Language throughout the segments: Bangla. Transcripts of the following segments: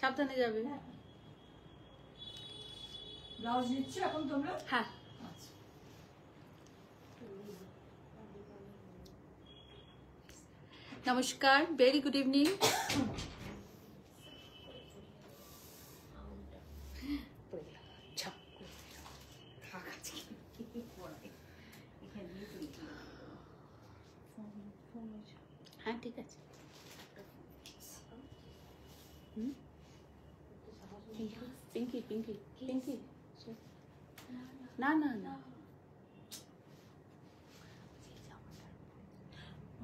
সাবধানে যাবে। ব্লাউজ নিচ্ছ এখন তোমরা? হ্যাঁ। নমস্কার, ভেরি গুড ইভিনিং। হ্যাঁ ঠিক আছে। পিঙ্কি পিঙ্কি পিঙ্কি না না না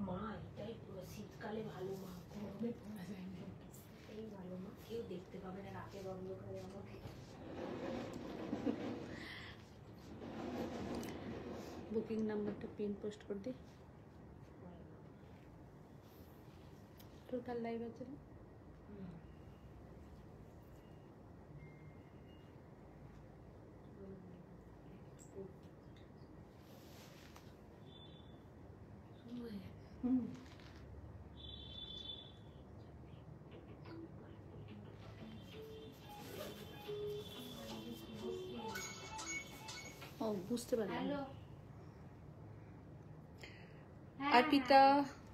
মা, এটাই পুরো শীতকালে ভালো মা, গরমে পড়া যায় না, এই ভালো মা, কেউ দেখতে পাবে না রাতে বন্ধ করে আমাকে। বুকিং নাম্বারটা পিন পোস্ট করে দি। তোর কাল লাইভ আছে না? ও বুঝতে পারলাম। Arpita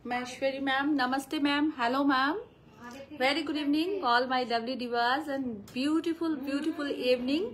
Maheshwari ma'am, namaste ma'am, hello ma'am, very good evening all my lovely divas and beautiful evening.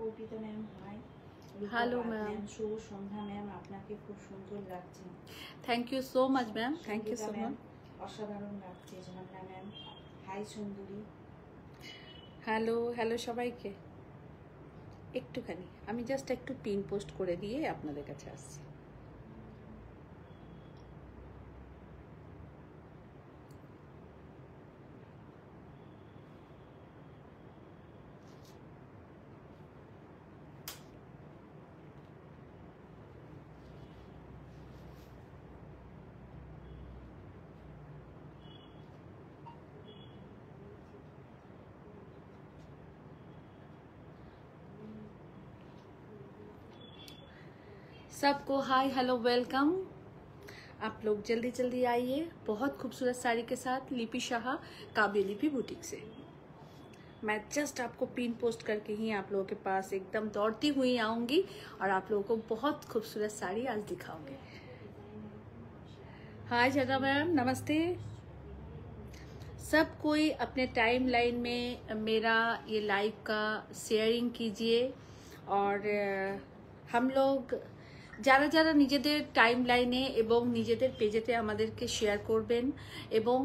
Arpita ma'am hi. Hello ma'am. শুভ সন্ধ্যা ম্যাম, আপনাকে খুব সুন্দর লাগছে। Thank you so much ma'am, thank you so much. অসাধারণ লাগছে ঝর্ণা ম্যাম। হাই সুন্দরী। হ্যালো হ্যালো সবাইকে। একটুখানি আমি জাস্ট একটু পিন পোস্ট করে দিয়ে আপনাদের কাছে আসছি। सबको हाय हेलो वेलकम। आप लोग जल्दी जल्दी आइए। बहुत खूबसूरत साड़ी के साथ लिपि शाह काव्य लिपि बुटीक से मैं जस्ट आपको पिन पोस्ट करके ही आप लोगों के पास एकदम दौड़ती हुई आऊंगी और आप लोगों को बहुत खूबसूरत साड़ी आज दिखाऊंगी। हाय जगह मैम, नमस्ते। सब कोई अपने टाइम लाइन में मेरा ये लाइव का शेयरिंग कीजिए और हम लोग যারা যারা নিজেদের টাইম লাইনে এবং নিজেদের পেজেতে আমাদেরকে শেয়ার করবেন এবং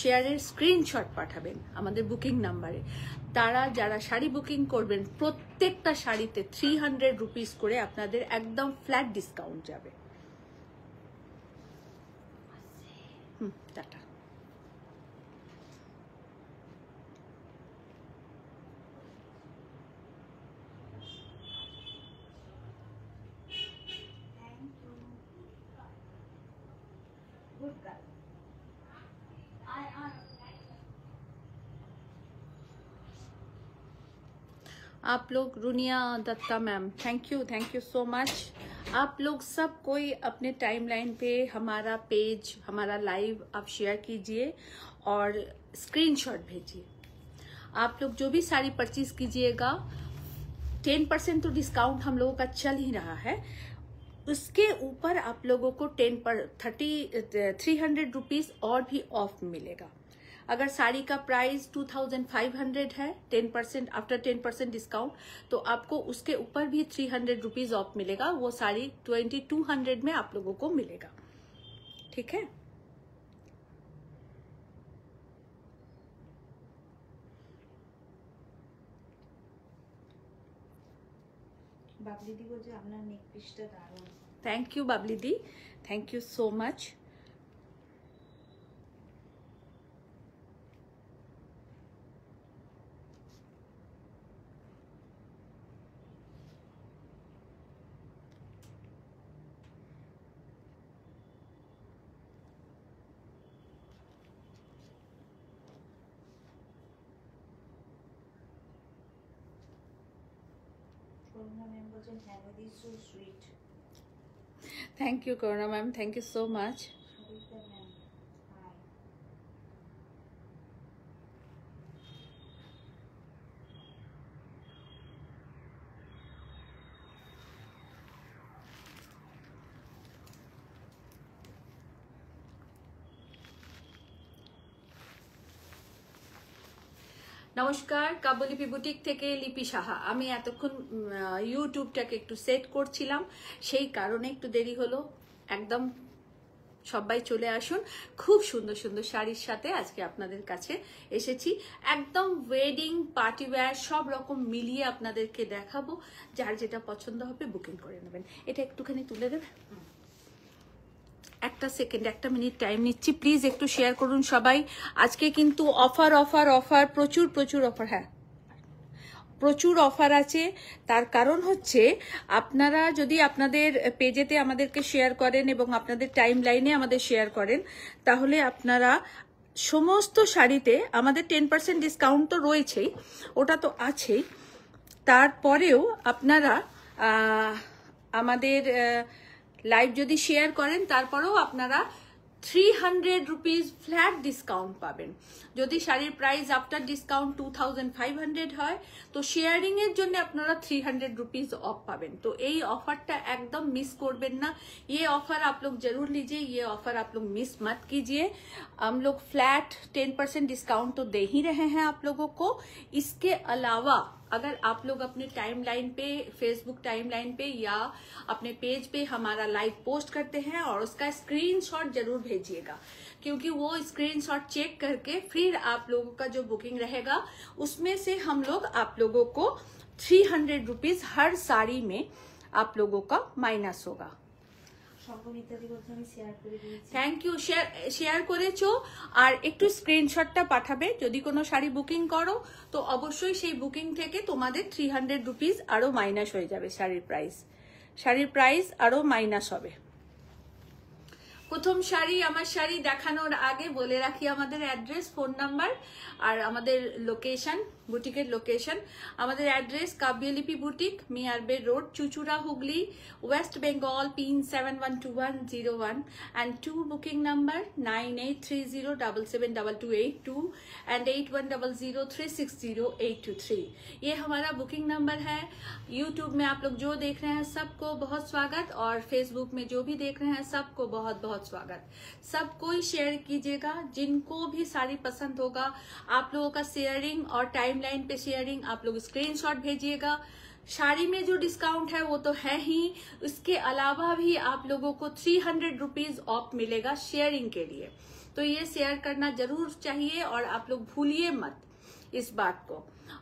শেয়ারের স্ক্রিনশট পাঠাবেন আমাদের বুকিং নাম্বারে, তারা যারা শাড়ি বুকিং করবেন প্রত্যেকটা শাড়িতে 300 রুপিস করে আপনাদের একদম ফ্ল্যাট ডিসকাউন্ট যাবে। টাটা। आप लोग Runia Dutta ma'am, thank you so much. आप लोग सब कोई अपने टाइमलाइन पे हमारा पेज, हमारा लाइव आप शेयर कीजिए और स्क्रीनशॉट भेजिए। आप लोग जो भी साड़ी परचेज कीजिएगा 10% तो डिस्काउंट हम लोगों का चल ही रहा है, उसके ऊपर आप लोगों को 300 रुपीज और भी ऑफ मिलेगा। अगर साड़ी का प्राइस 2500 है 10% आफ्टर 10% डिस्काउंट, तो आपको उसके ऊपर भी 300 रुपीज ऑफ मिलेगा। वो साड़ी 2200 में आप लोगों को मिलेगा। ठीक है, বাবলি দি বলছে আপনার নেক পিসটা দারুণ। Thank you Babli di, thank you so much. Karuna ma'am বলছেন hello di so sweet. Thank you Karuna ma'am, thank you so much. Sabita ma'am hi. নমস্কার, কাবুলিপি বুটিক থেকে লিপি সাহা। আমি এতক্ষণ ইউটিউবটাকে একটু সেট করছিলাম, সেই কারণে একটু দেরি হলো। একদম সবাই চলে আসুন, খুব সুন্দর সুন্দর শাড়ির সাথে আজকে আপনাদের কাছে এসেছি। একদম ওয়েডিং পার্টি ওয়্যার সব রকম মিলিয়ে আপনাদেরকে দেখাবো। যার যেটা পছন্দ হবে বুকিং করে নেবেন। এটা একটুখানি তুলে দেবে, একটা সেকেন্ড, একটা মিনিট টাইম নিচ্ছি, প্লিজ একটু শেয়ার করুন সবাই। আজকে কিন্তু অফার অফার অফার, প্রচুর প্রচুর অফার। হ্যাঁ, প্রচুর অফার আছে। তার কারণ হচ্ছে আপনারা যদি আপনাদের পেজেতে আমাদেরকে শেয়ার করেন এবং আপনাদের টাইম লাইনে আমাদের শেয়ার করেন, তাহলে আপনারা সমস্ত শাড়িতে আমাদের 10% ডিসকাউন্ট তো রয়েছেই, ওটা তো আছেই। তারপরেও আপনারা আমাদের লাইভ যদি শেয়ার করেন, তারপরেও আপনারা 300 রুপিস ফ্ল্যাট ডিসকাউন্ট পাবেন। যদি শাড়ির প্রাইস আফটার ডিসকাউন্ট 2500 হয়, তো শেয়ারিং এর জন্য আপনারা 300 रुपीज ऑफ पाবেন। तो এই অফারটা একদম মিস করবেন না। ये ऑफर आप लोग जरूर लीजिए, ये ऑफर आप लोग मिस मत कीजिए। हम लोग फ्लैट 10% डिस्काउंट तो दे ही रहे हैं आप लोगों को। इसके अलावा अगर आप लोग अपने टाइमलाइन पे, फेसबुक टाइमलाइन पे या अपने पेज पे हमारा लाइव पोस्ट करते हैं और उसका स्क्रीनशॉट जरूर भेजिएगा, क्योंकि वो स्क्रीनशॉट चेक करके फिर आप लोगों का जो बुकिंग रहेगा उसमें से हम लोग आप लोगों को 300 रुपीज हर साड़ी में आप लोगों का माइनस होगा। Thank you. শেয়ার করেছো আর একটু স্ক্রিনশটটা পাঠাবে। যদি কোনো শাড়ি বুকিং করো তো অবশ্যই সেই বুকিং থেকে তোমাদের 300 রুপিস আরো মাইনাস হয়ে যাবে। শাড়ির প্রাইস আরো মাইনাস হবে। প্রথম শাড়ি, আমার শাড়ি দেখানোর আগে বলে রাখি আমাদের অ্যাড্রেস, ফোন নাম্বার আর আমাদের লোকেশন, বুটিকের লোকেশন। আমাদের অ্যাড্রেস কাব্যলিপি বুটিক, মিয়ারবে road, Chuchura, Hooghly, West Bengal, pin 712101 and 2 booking number 9830772282 and 8100360823। ये हमारा बुकिंग नंबर है। यूट्यूब में आप लोग जो देख रहे हैं सबको बहुत स्वागत, और फेसबुक में जो भी देख रहे हैं सबको बहुत बहुत स्वागत। सबको ही शेयर कीजिएगा, जिनको भी साड़ी पसंद होगा। आप लोगों का शेयरिंग और टाइमलाइन पे शेयरिंग, आप लोग स्क्रीनशॉट भेजिएगा। साड़ी में जो डिस्काउंट है वो तो है ही, उसके अलावा भी आप लोगों को 300 रुपीज ऑफ मिलेगा शेयरिंग के लिए। तो ये शेयर करना जरूर चाहिए और आप लोग भूलिए मत इस बात को।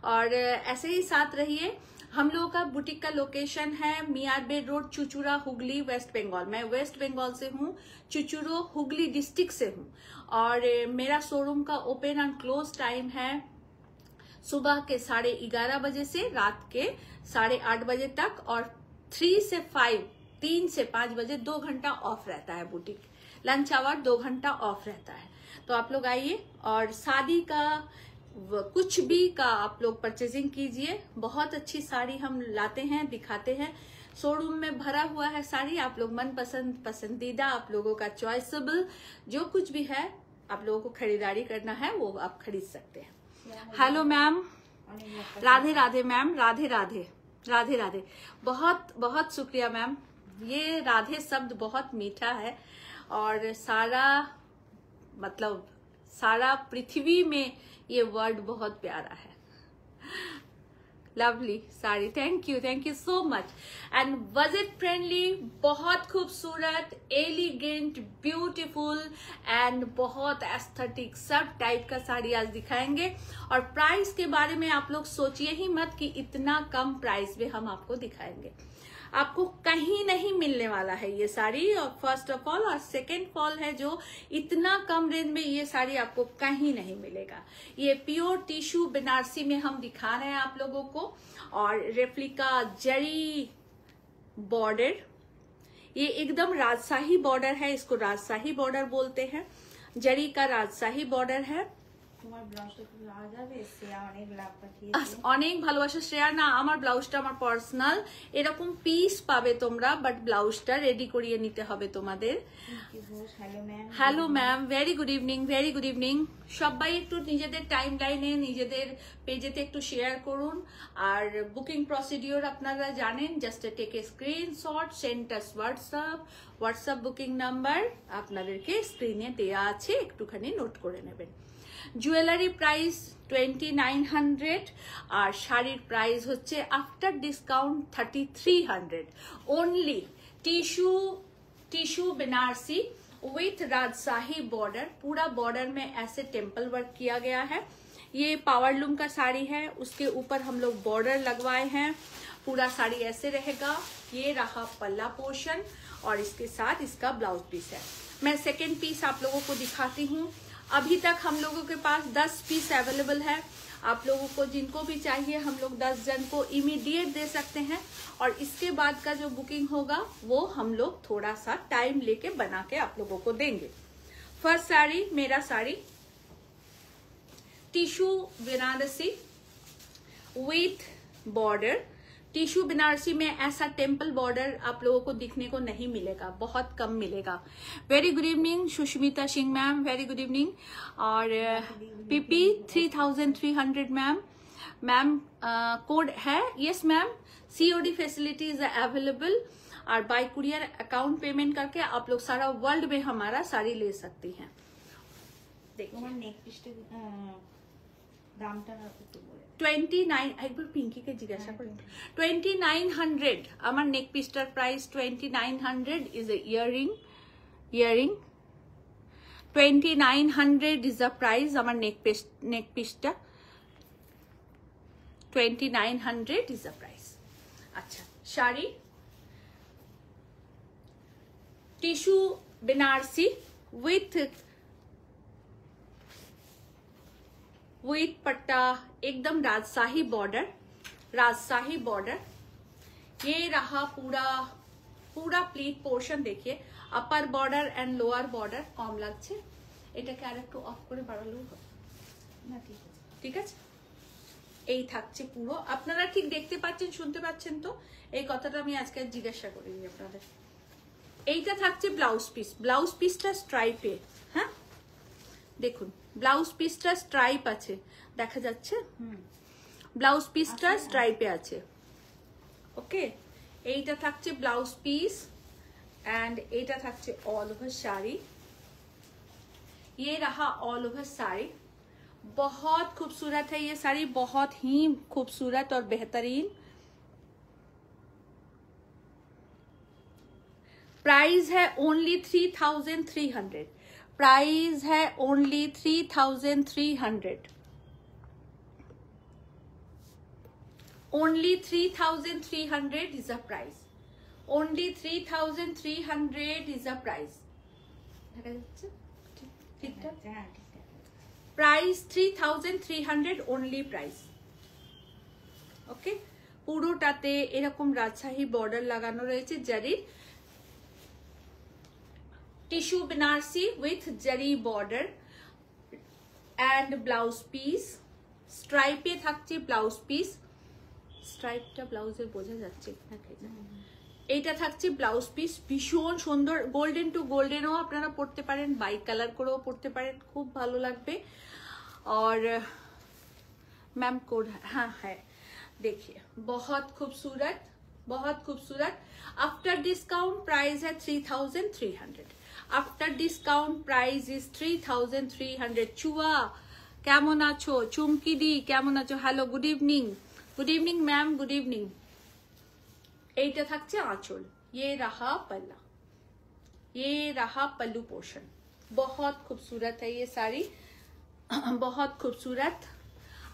और ऐसे ही साथ रहिए। हम लोगों का बुटीक का लोकेशन है मियारबे रोड, चुचुड़ा, हुगली, वेस्ट बंगाल। मैं वेस्ट बंगाल से हूँ, चुचुड़ो हुगली डिस्ट्रिक्ट से हूँ। और मेरा शोरूम का ओपन एंड क्लोज टाइम है सुबह के 11:30 बजे से रात के 8:30 बजे तक, और 3 से 5 बजे 2 घंटा ऑफ रहता है बुटीक। लंच आवर 2 घंटा ऑफ रहता है। तो आप लोग आइए और शादी का कुछ भी का आप लोग परचेजिंग कीजिए। बहुत अच्छी साड़ी हम लाते हैं, दिखाते हैं। शोरूम में भरा हुआ है साड़ी। आप लोग मन पसंद, पसंदीदा, आप लोगों का चॉइसेबल जो कुछ भी है आप लोगों को खरीदारी करना है वो आप खरीद सकते हैं। Hello ma'am, Radhe Radhe ma'am, Radhe Radhe, Radhe Radhe. बहुत बहुत शुक्रिया मैम, ये राधे शब्द बहुत मीठा है और सारा मतलब सारा पृथ्वी में ये वर्ड बहुत प्यारा है। Lovely sari, thank you so much. And budget friendly, बहुत खूबसूरत, एलिगेंट, ब्यूटीफुल एंड बहुत एस्थेटिक सब टाइप का साड़ी आज दिखाएंगे। और प्राइस के बारे में आप लोग सोचिए ही मत कि इतना कम प्राइस में हम आपको दिखाएंगे। आपको कहीं नहीं मिलने वाला है ये साड़ी, और फर्स्ट ऑफ ऑल, और सेकेंड ऑल है जो इतना कम रेंज में ये साड़ी आपको कहीं नहीं मिलेगा। ये प्योर टिश्यू बनारसी में हम दिखा रहे हैं आप लोगों को, और रेप्लिका जरी बॉर्डर, ये एकदम राजशाही बॉर्डर है, इसको राजशाही बॉर्डर बोलते हैं, जरी का राजशाही बॉर्डर है। তোমার ব্লাউজটা খুব লাগাবে শ্রেয়া অনেক লাভ পাঠিয়েছে, অনেক ভালোবাসা শ্রেয়া। না, আমার ব্লাউজটা আমার পার্সোনাল, এরকম পিস পাবে তোমরা, বাট ব্লাউজটা রেডি করিয়ে নিতে হবে তোমাদের। Hello ma'am, very good evening, very good evening. সবাই একটু নিজেদের টাইম লাইনে নিজেদের পেজেতে একটু শেয়ার করুন। আর বুকিং প্রসিডিওর আপনারা জানেন, just take a screenshot, send us WhatsApp booking number আপনাদেরকে স্ক্রিনে দেয়া আছে, একটুখানি নোট করে নেবেন। জুয়েলারি প্রাইস 2900 আর শাড়ির প্রাইস হচ্ছে after discount 3300 only. Tissue Banarasi with राजशाही बॉर्डर, पूरा बॉर्डर में ऐसे टेम्पल वर्क किया गया है। ये पावरलूम का साड़ी है, उसके ऊपर हम लोग बॉर्डर लगवाए हैं। पूरा साड़ी ऐसे रहेगा। ये रहा पल्ला पोर्शन और इसके साथ इसका ब्लाउज पीस है। मैं सेकेंड पीस आप लोगों को दिखाती हूँ। अभी तक हम लोगों के पास 10 पीस अवेलेबल है। आप लोगों को जिनको भी चाहिए हम लोग 10 जन को इमीडिएट दे सकते हैं, और इसके बाद का जो बुकिंग होगा वो हम लोग थोड़ा सा टाइम लेके बना के आप लोगों को देंगे। फर्स्ट साड़ी, मेरा sari tissue Banarasi with border. Tissue Banarasi में ऐसा टेम्पल बॉर्डर आप लोगों को दिखने को नहीं मिलेगा, बहुत कम मिलेगा। Very good evening Sushmita Singh ma'am, very good evening. और पीपी 3300 मैम कोड है, yes ma'am. COD facility is available, और बाय कुरियर अकाउंट पेमेंट करके आप लोग सारा वर्ल्ड में हमारा साड़ी ले सकती हैं। देखिए नेक पीसটা দামটা একটু বলে 29, একবার পিঙ্কিকে জিজ্ঞাসা করেন। 2900 আমার নেক পিসটার price 2900 is a earring 2900 is the price আমার নেক পিসটা 2900 ইজ দ্য প্রাইস। আচ্ছা, শাড়ি টিস্যু বেনারসি উইথ पट्टा, एकदम राजशाही बॉर्डर। ये रहा पूरा प्लीट पोर्शन। देखिए upper border and lower border कम লাগছে, এটাকে আরেকটু অফ করে বাড়ালেও হবে না, ঠিক আছে। এই থাকছে পুরো, আপনারা ঠিক দেখতে পাচ্ছেন, শুনতে পাচ্ছেন তো? এই কথাটা আমি আজকে জিজ্ঞাসা করিনি আপনাদের। এইটা থাকছে ব্লাউজ পিসটা স্ট্রাইপে। হ্যাঁ দেখুন, ব্লাউজ পিসটা স্ট্রাইপ আছে, দেখা যাচ্ছে? ব্লাউজ পিসটা স্ট্রাইপে আছে। ওকে, এইটা থাকছে ব্লাউজ পিস एंड এইটা থাকছে ऑल ओवर साड़ी। ये रहा ऑल ओवर साड़ी, बहुत खूबसूरत है ये साड़ी, बहुत ही खूबसूरत और बेहतरीन। प्राइस है ओनली 3300, प्राइस है only 3300, only 3300 is the price, only 3300 is the price। Price 3300 only price. Okay, পুরোটাতে এরকম রাজশাহী বর্ডার লাগানো রয়েছে জারির। Tissue Benarasi with zari border and blouse piece, স্ট্রাইপে থাকছে ব্লাউজ পিস। স্ট্রাইপটা ব্লাউজে বোঝা যাচ্ছে নাকি? এইটা থাকছে ব্লাউজ পিস, ভীষণ সুন্দর, গোল্ডেন টু গোল্ডেনও আপনারা পরতে পারেন, বাই কালার করেও পরতে পারেন, খুব ভালো লাগবে। और मैम कोड हाँ है, देखिए बहुत खूबसूरत, बहुत खूबसूरत। आफ्टर डिस्काउंट प्राइस है 3300। After discount price is 3300। चुआ কেমন আছো? চুমকি দি কেমন আছো? Hello, good evening. Good evening ma'am, good evening. এইটা থাকছে আঁচল, ये रहा पल्ला, ये रहा पल्लू पोर्शन। बहुत खूबसूरत है ये साड़ी, बहुत खूबसूरत।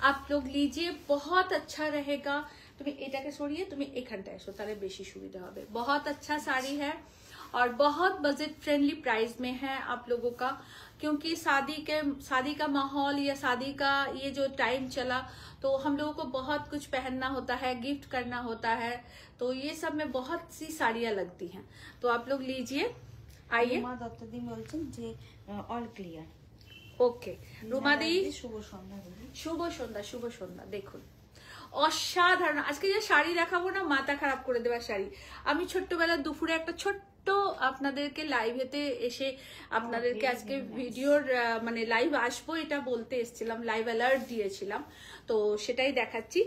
आप लोग लीजिए, बहुत अच्छा रहेगा। तुम्हें এটাকে সরিয়ে তুমি এখানটায় এসো, তাহলে বেশি সুবিধা হবে। बहुत अच्छा साड़ी है और बहुत बजट फ्रेंडली प्राइस में है आप लोगों का, क्योंकि शादी का माहौल या शादी का ये जो टाइम चला तो हम लोगों को बहुत कुछ पहनना होता है, गिफ्ट करना होता है, तो ये सब में बहुत सी साड़ियाँ लगती हैं। तो आप लोग लीजिए, आइए। রুমা দত্তদি বলছেন যে অল ক্লিয়ার। ওকে রুমাদি, শুভ সন্ধ্যা। শুভ সন্ধ্যা, শুভ সন্ধ্যা। দেখুন অসাধারণ, আজকে যে শাড়ি দেখাবো না মাথা খারাপ করে দেওয়ার শাড়ি। আমি ছোট্টবেলা দুপুরে একটা ছোট্ট আপনাদেরকে লাইভেতে এসে আপনাদেরকে আজকে ভিডিওর মানে লাইভ আসবো এটা বলতে এসেছিলাম, লাইভ অ্যালার্ট দিয়েছিলাম, তো সেটাই দেখাচ্ছি।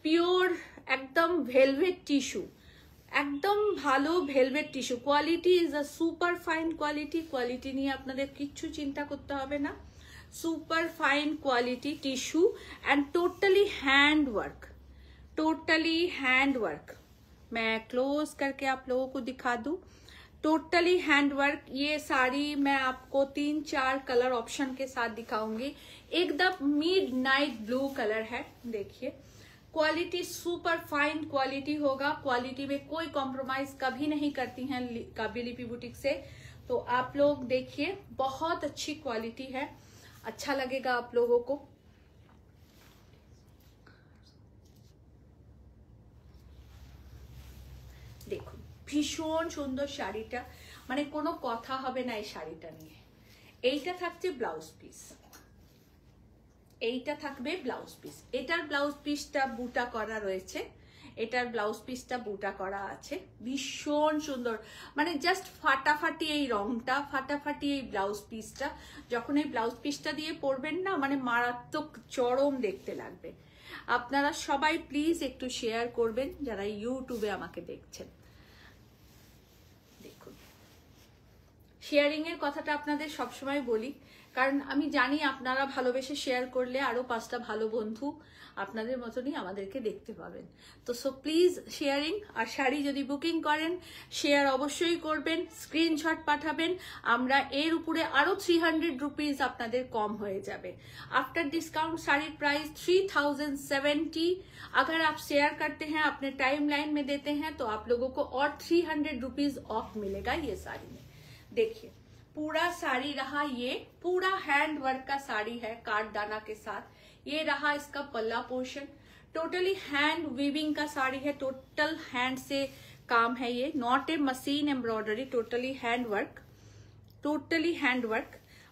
পিওর একদম ভেলভেট টিস্যু, একদম ভালো velvet tissue, quality is a super fine quality. Quality নিয়ে আপনাদের কিচ্ছু চিন্তা করতে হবে না। Super fine quality tissue and totally hand work, totally hand work. मैं क्लोज करके आप लोगों को दिखा दूं, टोटली हैंड वर्क। ये साड़ी मैं आपको 3-4 कलर ऑप्शन के साथ दिखाऊंगी। एकदम मिडनाइट ब्लू कलर है, देखिए क्वालिटी सुपर फाइन क्वालिटी होगा। क्वालिटी में कोई कॉम्प्रोमाइज कभी नहीं करती हैं काबिल लिपि बुटीक से, तो आप लोग देखिए बहुत अच्छी क्वालिटी है, अच्छा लगेगा आप लोगों को। দেখুন ভীষণ সুন্দর শাড়িটা, মানে কোনো কথা হবে না এই শাড়িটা নিয়ে। এইটা থাকছে ব্লাউজ পিস, এইটা থাকবে ব্লাউজ পিস। এটার ব্লাউজ পিসটা বুটা করা রয়েছে, এটার ব্লাউজ পিসটা বুটা করা আছে, ভীষণ সুন্দর, মানে জাস্ট ফাটাফাটি এই রংটা, ফাটাফাটি এই ব্লাউজ পিসটা। যখন এই ব্লাউজ পিসটা দিয়ে পরবেন না, মানে মারাত্মক চরম দেখতে লাগবে। আপনারা সবাই প্লিজ একটু শেয়ার করবেন যারা ইউটিউবে আমাকে দেখছেন। দেখুন শেয়ারিং এর কথাটা আপনাদের সবসময় বলি, কারণ আমি জানি আপনারা ভালোবেসে শেয়ার করলে আরো 5টা ভালো বন্ধু আপনাদের মতনই আমাদেরকে দেখতে পাবেন। তো সো প্লিজ শেয়ারিং, আর শাড়ি যদি বুকিং করেন শেয়ার অবশ্যই করবেন, স্ক্রিনশট পাঠাবেন। আমরা এর উপরে আরো 300 रुपीज আপনাদের কম হয়ে যাবে। After discount sari price 3070। अगर आप शेयर करते हैं, अपने टाइम लाइन में देते हैं, तो आप लोगों को और 300 रुपीज ऑफ मिलेगा ये साड़ी में। देखिए पूरा साड़ी रहा, ये पूरा हैंड वर्क का साड़ी है काट दाना के साथ। ये रहा इसका पल्ला पोर्शन, टोटली हैंड वीविंग का साड़ी है, टोटल हैंड से काम है ये, not a machine embroidery, totally hand work, totally hand work.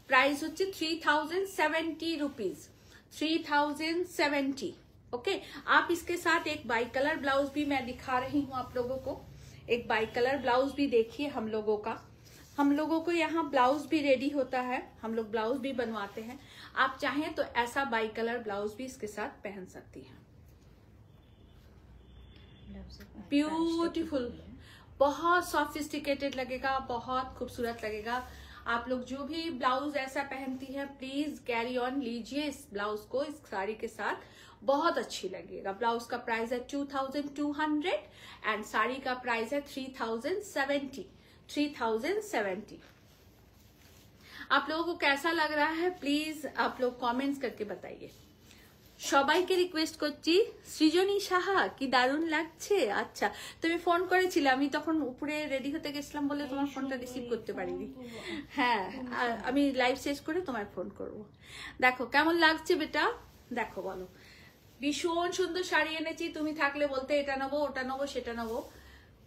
Price होच्छे 3070 रुपीज, 3070। ओके, आप इसके साथ एक बाई कलर ब्लाउज भी मैं दिखा रही हूँ आप लोगों को। एक बाई कलर ब्लाउज भी देखिए हम लोगों को यहाँ ब्लाउज भी रेडी होता है, हम लोग ब्लाउज भी बनवाते हैं। आप चाहें तो ऐसा बाई कलर ब्लाउज भी इसके साथ पहन सकती हैं। ब्यूटीफुल, बहुत सॉफिस्टिकेटेड लगेगा, बहुत खूबसूरत लगेगा। आप लोग जो भी ब्लाउज ऐसा पहनती है प्लीज कैरी ऑन लीजिए इस ब्लाउज को, इस साड़ी के साथ बहुत अच्छी लगेगा। ब्लाउज का प्राइस है 2200 एंड साड़ी का प्राइस है 3070। आप लोगों को कैसा लग रहा है प्लीज आप लोग कमेंट्स करके बताइए। সবাইকে রিকোয়েস্ট করছি, সৃজনী সাহা কি দারুণ লাগছে। আচ্ছা তুমি ফোন করেছিলে, আমি তখন উপরে রেডি হতে গেছিলাম বলে তোমার ফোনটা রিসিভ করতে পারিনি। হ্যাঁ আমি লাইভ শেষ করে তোমায় ফোন করব। দেখো কেমন লাগছে বেটা, দেখো বলো। ভীষণ সুন্দর শাড়ি এনেছি, তুমি থাকলে বলতে এটা নেবো ওটা নেবো সেটা নেবো,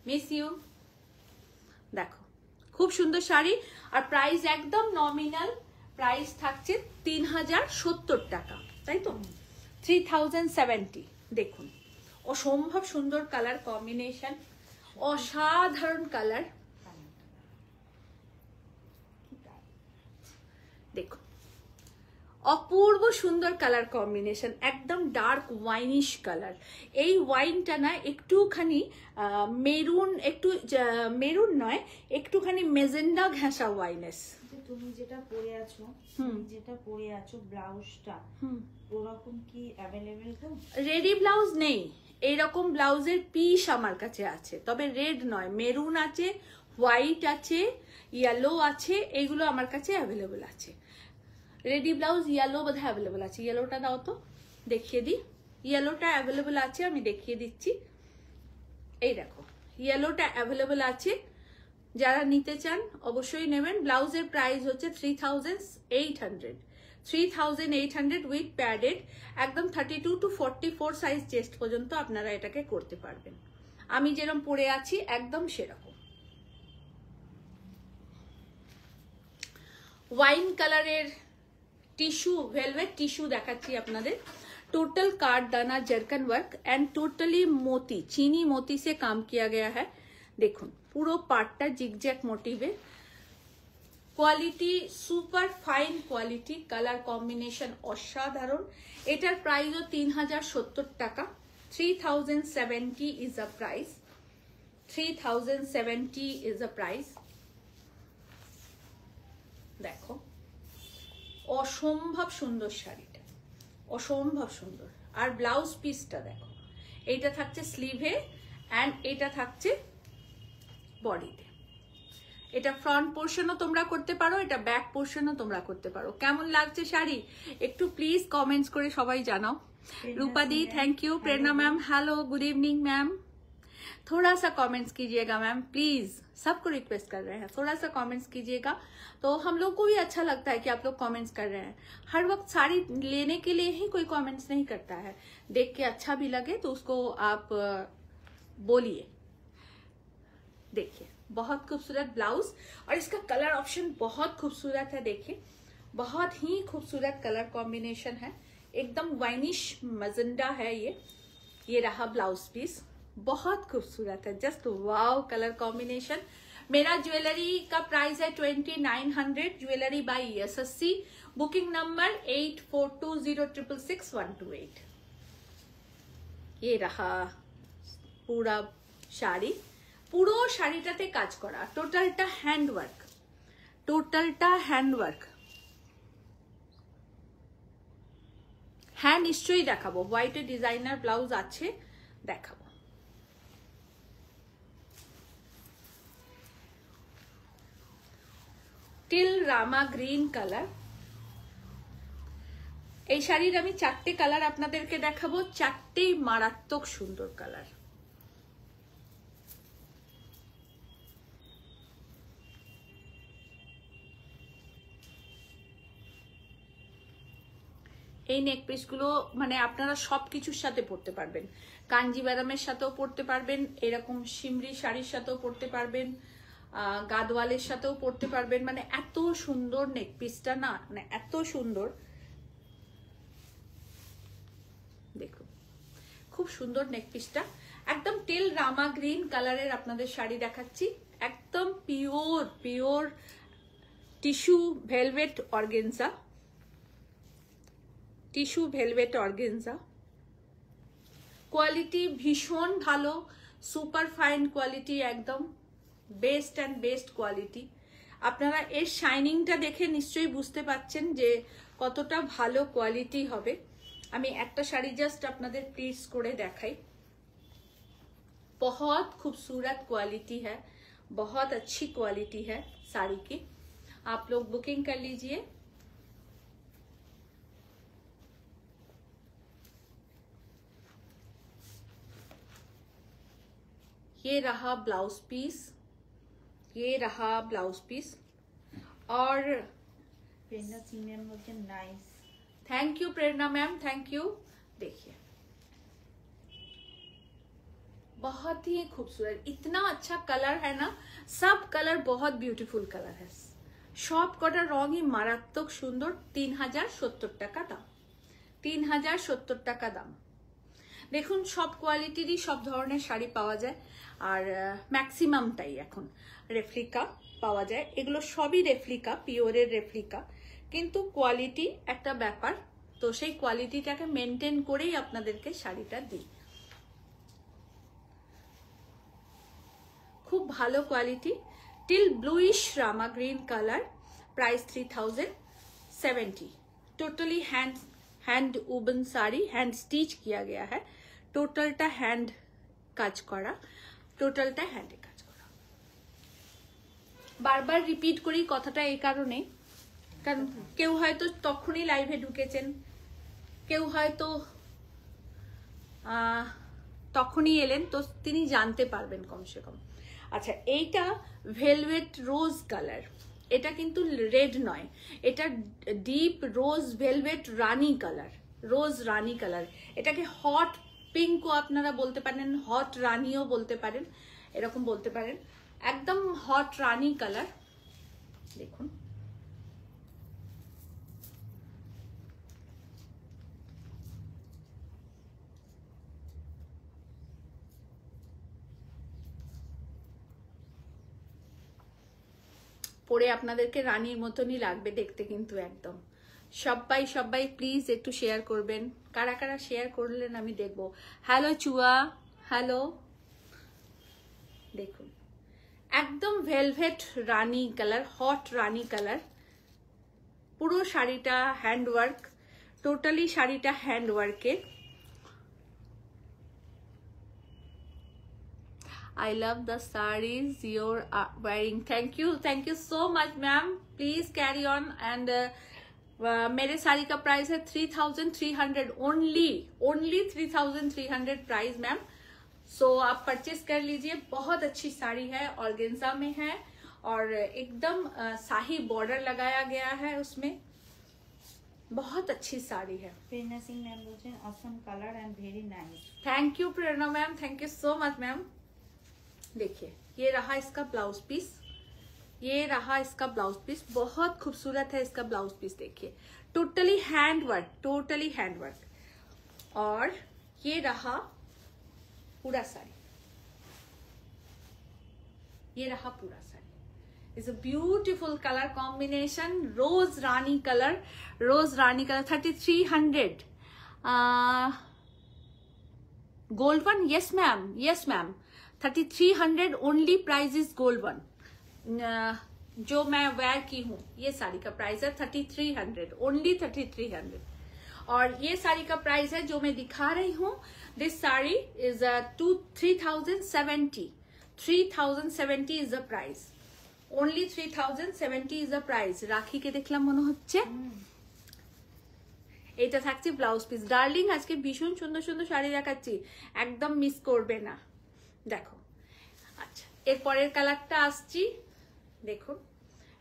মিস ইউ। দেখো খুব সুন্দর শাড়ি, আর প্রাইস একদম নমিনাল প্রাইস থাকছে 3070 টাকা, তাই তো 3070। দেখুন অসম্ভব সুন্দর কালার কম্বিনেশন, অসাধারণ কালার। দেখুন অপূর্ব সুন্দর কালার কম্বিনেশন, একদম ডার্ক ওয়াইনিশ কালার। এই ওয়াইনটা না একটুখানি মেরুন, একটু মেরুন নয়, একটুখানি মেজেন্ডা ঘেঁষা ওয়াইনেস। তুমি যেটা পরে আছো ব্লাউজটা ওরকম কি অ্যাভেলেবেল তো? রেডি ব্লাউজ নেই, এইরকম ব্লাউজের পিস আমার কাছে আছে, তবে রেড নয়, মেরুন আছে, হোয়াইট আছে, ইয়েলো আছে, এইগুলো আমার কাছে অ্যাভেলেবেল আছে। রেডি ব্লাউজ ইয়েলো বোধহয় অ্যাভেলেবেল আছে, ইয়েলোটা দাও তো দেখিয়ে দিই। ইয়েলোটা অ্যাভেলেবেল আছে, আমি দেখিয়ে দিচ্ছি। এই দেখো ইয়েলোটা অ্যাভেলেবেল আছে, যারা নিতে চান অবশ্যই নেবেন। ব্লাউজের প্রাইস হচ্ছে 3800, 3800 উইথ প্যাডেড, একদম 32 to 44 সাইজ চেস্ট পর্যন্ত আপনারা এটাকে করতে পারবেন। আমি যেরকম পরে আছি একদম সেরকম। ওয়াইন কালারের टिश्यू, वेलवेट टिश्यू देखाচ্ছি আপনাদের। टोटल कार्डदाना जर्कन वर्क एंड टोटली मोती, चीनी मोती से काम किया गया है। देखুন পুরো পার্টটা জিগজ্যাগ মোটিভে, quality super fine quality, colour combination অসাধারণ। এটার প্রাইসও 3070 টাকা, 3070 is a price, 3070 is a price. দেখো অসম্ভব সুন্দর শাড়িটা, অসম্ভব সুন্দর। আর ব্লাউজ পিসটা দেখো, এইটা থাকছে স্লিভে এন্ড এটা থাকছে বডিতে। এটা ফ্রন্ট পোর্শনও তোমরা করতে পারো, এটা ব্যাক পোর্শনও তোমরা করতে পারো। কেমন লাগছে শাড়ি একটু প্লিজ কমেন্টস করে সবাই জানাও। Rupa di thank you, Prerna ma'am hello, good evening ma'am. थोड़ा सा कमेंट्स कीजिएगा मैम प्लीज, सबको रिक्वेस्ट कर रहे हैं, थोड़ा सा कमेंट्स कीजिएगा तो हम लोग को भी अच्छा लगता है कि आप लोग कमेंट्स कर रहे हैं। हर वक्त साड़ी लेने के लिए ही कोई कमेंट्स नहीं करता है, देख के अच्छा भी लगे तो उसको आप बोलिए। देखिए बहुत खूबसूरत ब्लाउज और इसका कलर ऑप्शन बहुत खूबसूरत है। देखिए बहुत ही खूबसूरत कलर कॉम्बिनेशन है, एकदम वाइनिश मजेंडा है ये रहा ब्लाउज पीस, बहुत खूबसूरत है, जस्ट वाव कलर कॉम्बिनेशन। मेरा ज्वेलरी का प्राइस है 2900, ज्वेलरी बाय यशस्वी, बुकिंग नंबर 8420666128। ये रहा पूरा শাড়ি, পুরো শাড়িটাতে কাজ করা, টোটালটা হ্যান্ডওয়ার্ক, টোটালটা হ্যান্ডওয়ার্ক। হ্যাঁ নিশ্চয়ই দেখাবো, হোয়াইটের ডিজাইনার ব্লাউজ আছে, দেখাবো। টিল রামা গ্রিন কালার, এই শাড়ির আমি 4টে কালার আপনাদেরকে দেখাবো, 4টেই মারাত্মক সুন্দর কালার। এই নেক পিসগুলো মানে আপনারা সবকিছুর সাথে পরতে পারবেন, কাঞ্জিভারামের সাথেও পরতে পারবেন, এরকম শিমরি শাড়ির সাথেও পরতে পারবেন, গাদওয়ালের সাথেও পরতে পারবেন। মানে এত সুন্দর নেক পিসটা না, মানে এত সুন্দর, দেখুন খুব সুন্দর নেক পিসটা। একদম টেল রামা গ্রিন কালারের আপনাদের শাড়ি দেখাচ্ছি, একদম pure pure tissue velvet organza, tissue velvet organza. Quality ভীষণ ভালো, সুপার ফাইন কোয়ালিটি, একদম বেস্ট অ্যান্ড বেস্ট কোয়ালিটি। আপনারা এর শাইনিংটা দেখে নিশ্চয়ই বুঝতে পাচ্ছেন যে কতটা ভালো কোয়ালিটি হবে। আমি একটা শাড়ি জাস্ট আপনাদের প্লিজ করে দেখাই। बहुत खूबसूरत क्वालिटी है, बहुत अच्छी क्वालिटी है साड़ी की, आप लोग बुकिंग कर लीजिए। ये रहा ब्लाउज पीस, ये रहा ब्लाउज पीस। और प्रेरणा सी मैम बोलते nice, thank you Prerna ma'am, thank you. देखिए बहुत ही खूबसूरत, इतना अच्छा कलर है ना, सब कलर बहुत ब्यूटीफुल कलर है, सब कटा रंग ही मारात्मक सुंदर। 3070 টাকা দাম, 3070 টাকা দাম। দেখুন সব কোয়ালিটিরই সব ধরনের শাড়ি পাওয়া যায়, আর ম্যাক্সিমামটাই এখন রেপ্লিকা পাওয়া যায়। এগুলো সবই রেপ্লিকা, পিওরের রেপ্লিকা, কিন্তু কোয়ালিটি একটা ব্যাপার, তো সেই কোয়ালিটিটাকে মেনটেন করেই আপনাদেরকে শাড়িটা দিই। খুব ভালো quality, till bluish Rama green colour, price 3070। Totally hand woven sari, hand stitch किया गया है, टोटलटा हैंड काज करा, टोटलटा हैंडे काज करा। बार बार रिपिट करी कथाटा এই কারণে, কারণ কেউ হয়তো তখনই লাইভে ঢুকেছেন, কেউ হয়তো তখনই এলেন, তো তিনি জানতে পারবেন কমসে কম। আচ্ছা, এইটা ভেলভেট রোজ কালার, এটা কিন্তু রেড নয়, এটা ডিপ রোজ ভেলভেট রানী কালার, রোজ রানী কালার। এটাকে হট পিঙ্কও আপনারা বলতে পারেন, হট রানীও বলতে পারেন, এরকম বলতে পারেন। একদম হট রানী কালার, দেখুন পরে আপনাদেরকে রানীর মতনই লাগবে দেখতে, কিন্তু একদম। সবাই প্লিজ একটু শেয়ার করবেন, কারা কারা শেয়ার করলেন আমি দেখব। হ্যালো চুয়া, হ্যালো। দেখুন একদম velvet rani colour, hot rani colour, পুরো শাড়িটা হ্যান্ডওয়ার্ক, টোটালি শাড়িটা হ্যান্ডওয়ার্কের। I love the sarees you're wearing. Thank you so much ma'am, please carry on। and मेरे साड़ी का प्राइस है 3300 ओनली 3300 प्राइस मैम। सो आप परचेस कर लीजिए, बहुत अच्छी साड़ी है, ऑर्गेन्जा में है और एकदम शाही बॉर्डर लगाया गया है उसमें, बहुत अच्छी साड़ी है। प्रेरणा सिंह मैम बोलते हैं awesome colour and very nice. Thank you Prerna ma'am, thank you so much ma'am. देखिए ये रहा इसका ब्लाउज पीस, ये रहा इसका ब्लाउज पीस, बहुत खूबसूरत है इसका ब्लाउज पीस। देखिए totally hand work, totally hand work. और ये रहा पूरा साड़ी, ये रहा पूरा sari. It's a beautiful colour combination, rose rani colour, rose rani colour. 3300 gold one, yes ma'am, yes ma'am. 3300 only price is gold one. जो मैं वेयर की हूँ ये साड़ी का प्राइस है 3300, ओनली 3300। और ये साड़ी का प्राइस है जो मैं दिखा रही हूँ, this sari is 3070। 3070 is the price, only 3070 is the price. Rakhi के देखलाम মনে হচ্ছে। এটা থাকছে ব্লাউজ পিস। ডার্লিং আজকে ভীষণ সুন্দর সুন্দর শাড়ি দেখাচ্ছি, একদম মিস করবে না। দেখো আচ্ছা, এর পরের কালারটা আসছি, দেখুন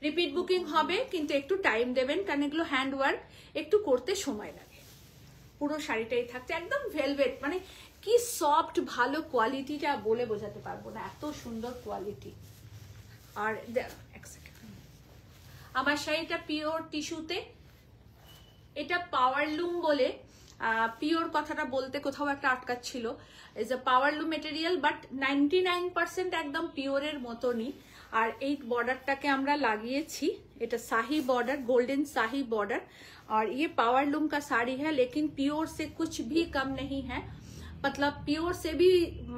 রিপিট বুকিং হবে কিন্তু একটু টাইম দেবেন, কারণ এগুলো হ্যান্ড ওয়ার্ক, একটু করতে সময় লাগে। পুরো শাড়িটাই থাকছে একদম ভেলভেট, মানে কি সফট, ভালো কোয়ালিটিটা বলে বোঝাতে পারবো না, এত সুন্দর কোয়ালিটি। আর এক সেকেন্ড, আমার শাড়িটা পিওর টিস্যুতে, এটা পাওয়ারলুম বলে, পিওর কথাটা বলতে কোথাও একটা আটকাচ্ছিল। Is a powerloom material, but 99% একদম পিওরের মতনই। আর এই বর্ডারটাকে আমরা লাগিয়েছি, এটা শাही बॉर्डर, गोल्डन शाही बॉर्डर। और ये पावरलूम का साड़ी है, लेकिन प्योर से कुछ भी कम नहीं है, मतलब प्योर से भी,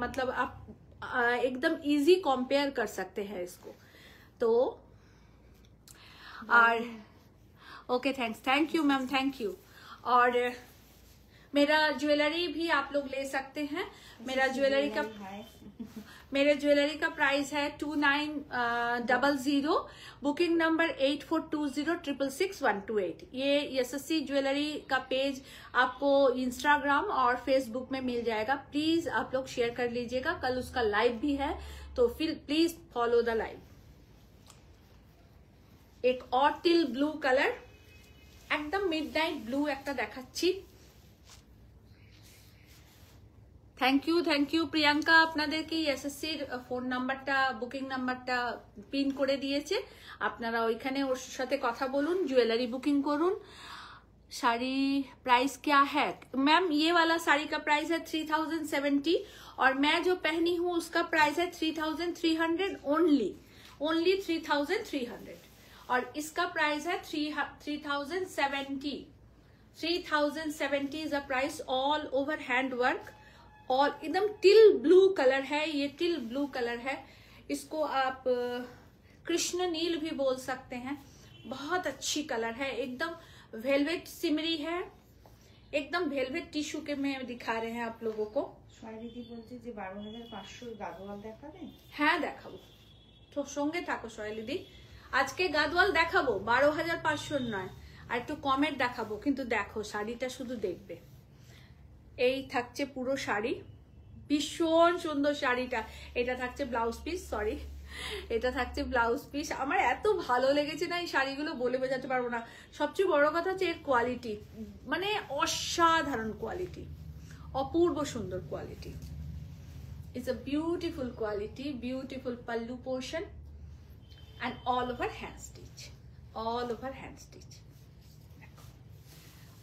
मतलब आप एकदम इजी कंपेयर कर सकते हैं इसको। तो और okay thanks, thank you ma'am, thank you. और मेरा ज्वेलरी भी आप लोग ले सकते हैं। मेरा ज्वेलरी का प्राइस है 2900, बुकिंग नंबर 8420666128। ये यशस्वी ज्वेलरी का पेज आपको इंस्टाग्राम और फेसबुक में मिल जाएगा, प्लीज आप लोग शेयर कर लीजिएगा। कल उसका लाइव भी है, तो फिर प्लीज फॉलो द लाइव। एक और टिल ब्लू कलर, एकदम मिडनाइट ब्लू একটা দেখাচ্ছি। थैंक यू प्रियंका, আপনাদেরকে এসএসসির ফোন নাম্বারটা, বুকিং নাম্বারটা পিন করে দিয়েছে, আপনারা ওইখানে ওর সাথে কথা বলুন, ज्वेलरी बुकिंग করুন। साड़ी प्राइस क्या है मैम? ये वाला साड़ी का प्राइस है 3070 और मैं जो पहनी हूँ उसका प्राइस है 3300 ओनली 3300। और इसका प्राइस है 3070 is the price. All over hand work और एकदम टिल ब्लू कलर है, ये टिल ब्लू कलर है। इसको आप कृष्ण नील भी बोल सकते हैं। बहुत अच्छी कलर है, एकदम वेलवेट सिमरी है, एकदम वेलवेट टिश्यू के में दिखा रहे हैं आप लोगों को। দিদি বলছে যে 12,500 গাদোয়াল দেখাবেন। হ্যাঁ দেখাবো, তো সঙ্গে থাকো সোহেলিদি। আজকে গাদওয়াল দেখাবো 12,500 নয়, আর একটু কমের দেখাবো, কিন্তু দেখো শাড়িটা শুধু দেখবে। এই থাকছে পুরো শাড়ি, ভীষণ সুন্দর শাড়িটা। এটা থাকছে ব্লাউজ পিস, সরি এটা থাকছে ব্লাউজ পিস। আমার এত ভালো লেগেছে না এই শাড়িগুলো, বলে বোঝাতে পারবো না। সবচেয়ে বড় কথা হচ্ছে এর কোয়ালিটি, মানে অসাধারণ কোয়ালিটি, অপূর্ব সুন্দর quality. It's a beautiful quality, beautiful pallu portion and all over hand stitch, all over hand stitch।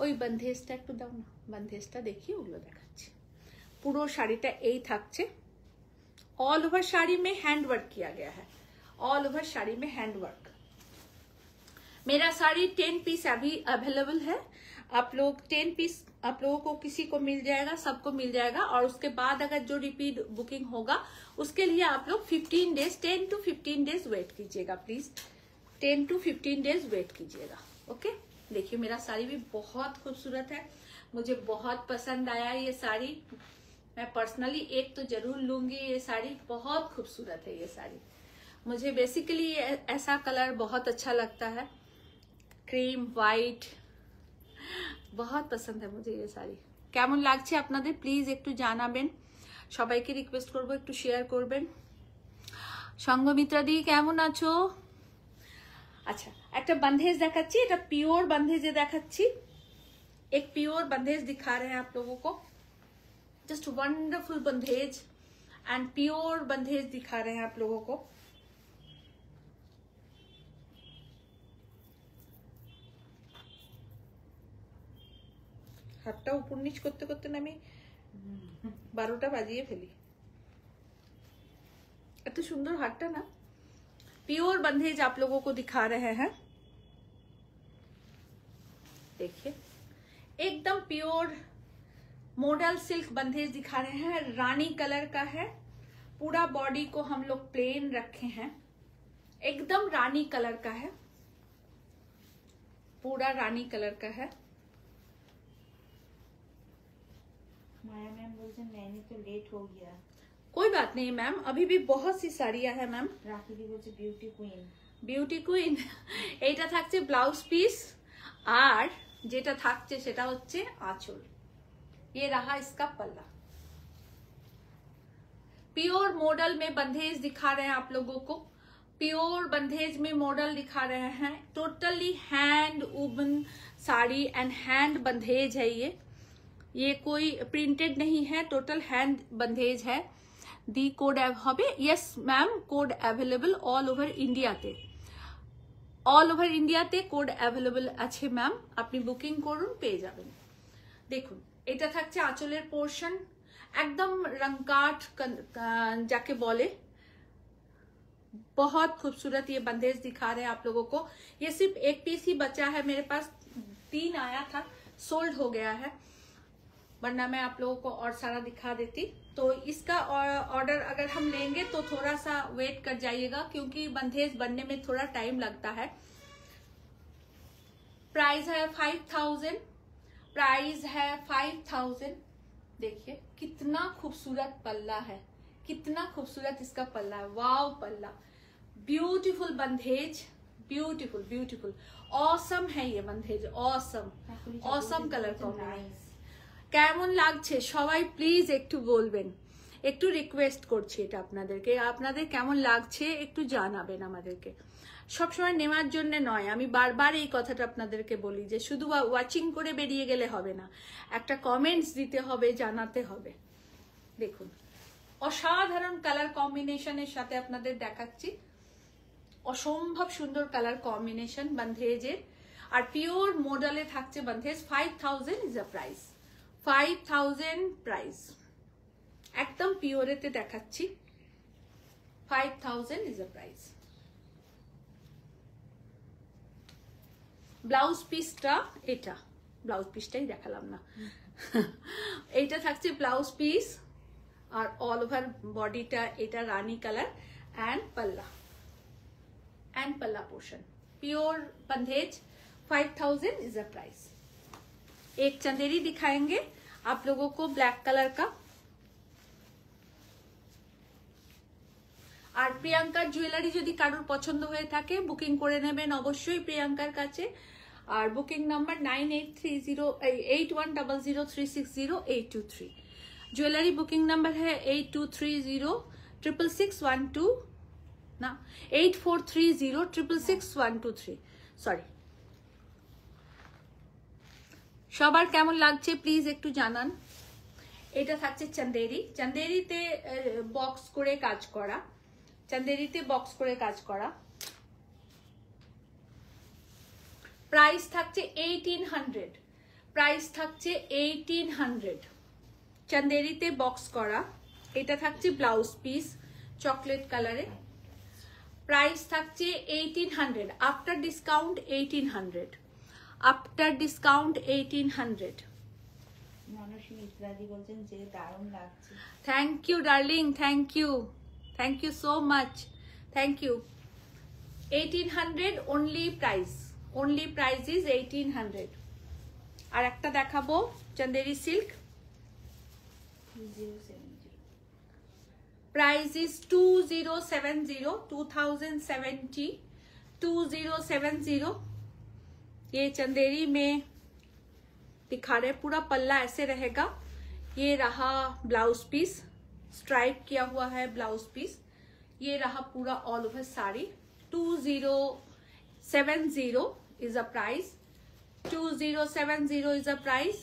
ওই বন্ধেজটা একটু দাও না, বন্ধেজটা দেখি, ওগুলো দেখাচ্ছি। পুরো শাড়িটা এই থাকছে, ऑल ओवर साड़ी में हैंड वर्क किया गया है, ऑल ओवर साड़ी में हैंड वर्क। मेरा साड़ी 10 पीस अभी अवेलेबल है। आप लोग 10 पीस आप लोगों को किसी को मिल जाएगा, सबको मिल जाएगा। और उसके बाद अगर जो रिपीट बुकिंग होगा उसके लिए आप लोग 15 डेज 10 to 15 डेज वेट कीजिएगा प्लीज, 10 to 15 डेज वेट कीजिएगा। ओके, देखिए मेरा साड़ी भी बहुत खूबसूरत है, मुझे बहुत पसंद आया ये साड़ी। मैं पर्सनली एक तो जरूर लूंगी ये साड़ी, बहुत खूबसूरत है ये साड़ी। मुझे बेसिकली ऐसा कलर बहुत अच्छा लगता है, क्रीम व्हाइट, बहुत पसंद है मुझे ये শাড়ি। কেমন লাগছে আপনাদের প্লিজ একটু জানাবেন, সবাইকে রিকোয়েস্ট করব একটু শেয়ার করবেন। সঙ্গমিত্রা দি কেমন আছো? আচ্ছা, একটা बंधेज দেখাচ্ছি, এটা পিওর बंधेज দেখাচ্ছি। एक प्योर बंधेज दिखा रहे हैं आप लोगों को, just wonderful bandhej and pure bandhej दिखा रहे हैं आप लोगों को। হাতটা উপর নিচ করতে করতে আমি 12টা বাজিয়ে ফেলি। এত সুন্দর হাতটা না। प्योर बंधेज आप लोगों को दिखा रहे हैं, देखिए एकदम प्योर मॉडल सिल्क बंधेज दिखा रहे हैं। रानी कलर का है, पूरा बॉडी को हम लोग प्लेन रखे हैं, एकदम रानी कलर का है, पूरा रानी कलर का है। माया मैम बोलते मैंने तो लेट हो गया। कोई बात नहीं मैम, अभी भी बहुत सी साड़ियां है मैम। राखी दी बोलते ब्यूटी क्वीन, বিউটি কুইন। এইটা থাকছে ব্লাউজ পিস, আর যেটা থাকছে সেটা হচ্ছে আঁচল। ये रहा इसका पल्ला। प्योर मॉडल में बंधेज दिखा रहे हैं आप लोगों को, प्योर बंधेज में मॉडल दिखा रहे हैं। Totally hand woven sari and hand bandhej है ये कोई प्रिंटेड नहीं है, टोटल हैंड बंधेज है। दी कोड হবে, yes ma'am code available all over इंडियाते, ऑल ओवर इंडियाते कोड अवेलेबल আছে मैम, আপনি বুকিং করুন পেয়ে যাবেন। দেখুন এটা থাকছে আঁচলের পোর্শন, एकदम रंगकाठ जाके बोले, बहुत खूबसूरत ये बंधेज दिखा रहे हैं आप लोगों को। ये सिर्फ एक पीस ही बचा है मेरे पास, 3 आया था, सोल्ड हो गया है, वरना मैं आप लोगों को और सारा दिखा देती। तो इसका ऑर्डर अगर हम लेंगे तो थोड़ा सा वेट कर जाइएगा, क्योंकि बंधेज बनने में थोड़ा टाइम लगता है। प्राइस है 5000, प्राइस है 5000। देखिए कितना खूबसूरत पल्ला है, कितना खूबसूरत इसका पल्ला है, वाव पल्ला, ब्यूटीफुल बंधेज, ब्यूटीफुल ब्यूटीफुल ऑसम है ये बंधेज, ऑसम ऑसम कलर कॉम्बिनेशन। কেমন লাগছে সবাই প্লিজ একটু বলবেন, একটু রিকোয়েস্ট করছি এটা আপনাদেরকে, আপনাদের কেমন লাগছে একটু জানাবেন আমাদেরকে। সবসময় নেওয়ার জন্য নয়, আমি বারবার এই কথাটা আপনাদেরকে বলি যে শুধু ওয়াচিং করে বেরিয়ে গেলে হবে না, একটা কমেন্টস দিতে হবে, জানাতে হবে। দেখুন অসাধারণ কালার কম্বিনেশনের সাথে আপনাদের দেখাচ্ছি, অসম্ভব সুন্দর কালার কম্বিনেশন বন্ধেজের। আর পিওর মডেলে থাকছে bandhej. 5000 is a price, 5000 price, একদম পিওরেতে দেখাচ্ছি। 5000 ইজ আ প্রাইস। ব্লাউজ পিসটা এটা, ব্লাউজ পিসটাই দেখালাম না। এইটা থাকছে ব্লাউজ পিস, আর অল ওভার বডিটা এটা রানী কালার एंड पल्ला portion pure bandhej. 5000 is the price. एक चंदेरी दिखाएंगे आप लोगों को ब्लैक कलर का। আর প্রিয়াঙ্কার জুয়েলারি যদি কারোর পছন্দ হয়ে থাকে বুকিং করে নেবেন অবশ্যই প্রিয়াঙ্কার কাছে। আর booking number 98308100360823। Jewellery booking number है 82306661 ना 8430666123। সরি, সবার কেমন লাগছে প্লিজ একটু জানান। এটা থাকছে চন্দেরি, চন্দেরিতে বক্স করে কাজ করা, চন্দেরিতে বক্স করে কাজ করা। প্রাইস থাকছে 1800, প্রাইস থাকছে 1800। চন্দেরিতে বক্স করা, এটা থাকছে ব্লাউজ পিস চকলেট কালারে। প্রাইস থাকছে 1800 after discount 1800, after discount 1800। Manaswi মিত্রাদি বলছেন যে দারুণ লাগছে। Thank you darling, thank you, thank you so much, thank you. 1800 only price, only price is 1800। আর একটা দেখাবো চন্দেরি সিল্ক, प्राइस इज 2070 2070। ये चंदेरी में दिखा रहे, पूरा पल्ला ऐसे रहेगा। ये रहा ब्लाउज पीस, स्ट्राइप किया हुआ है ब्लाउज पीस। ये रहा पूरा all over sari. 2070 is a price, 2070 is a price.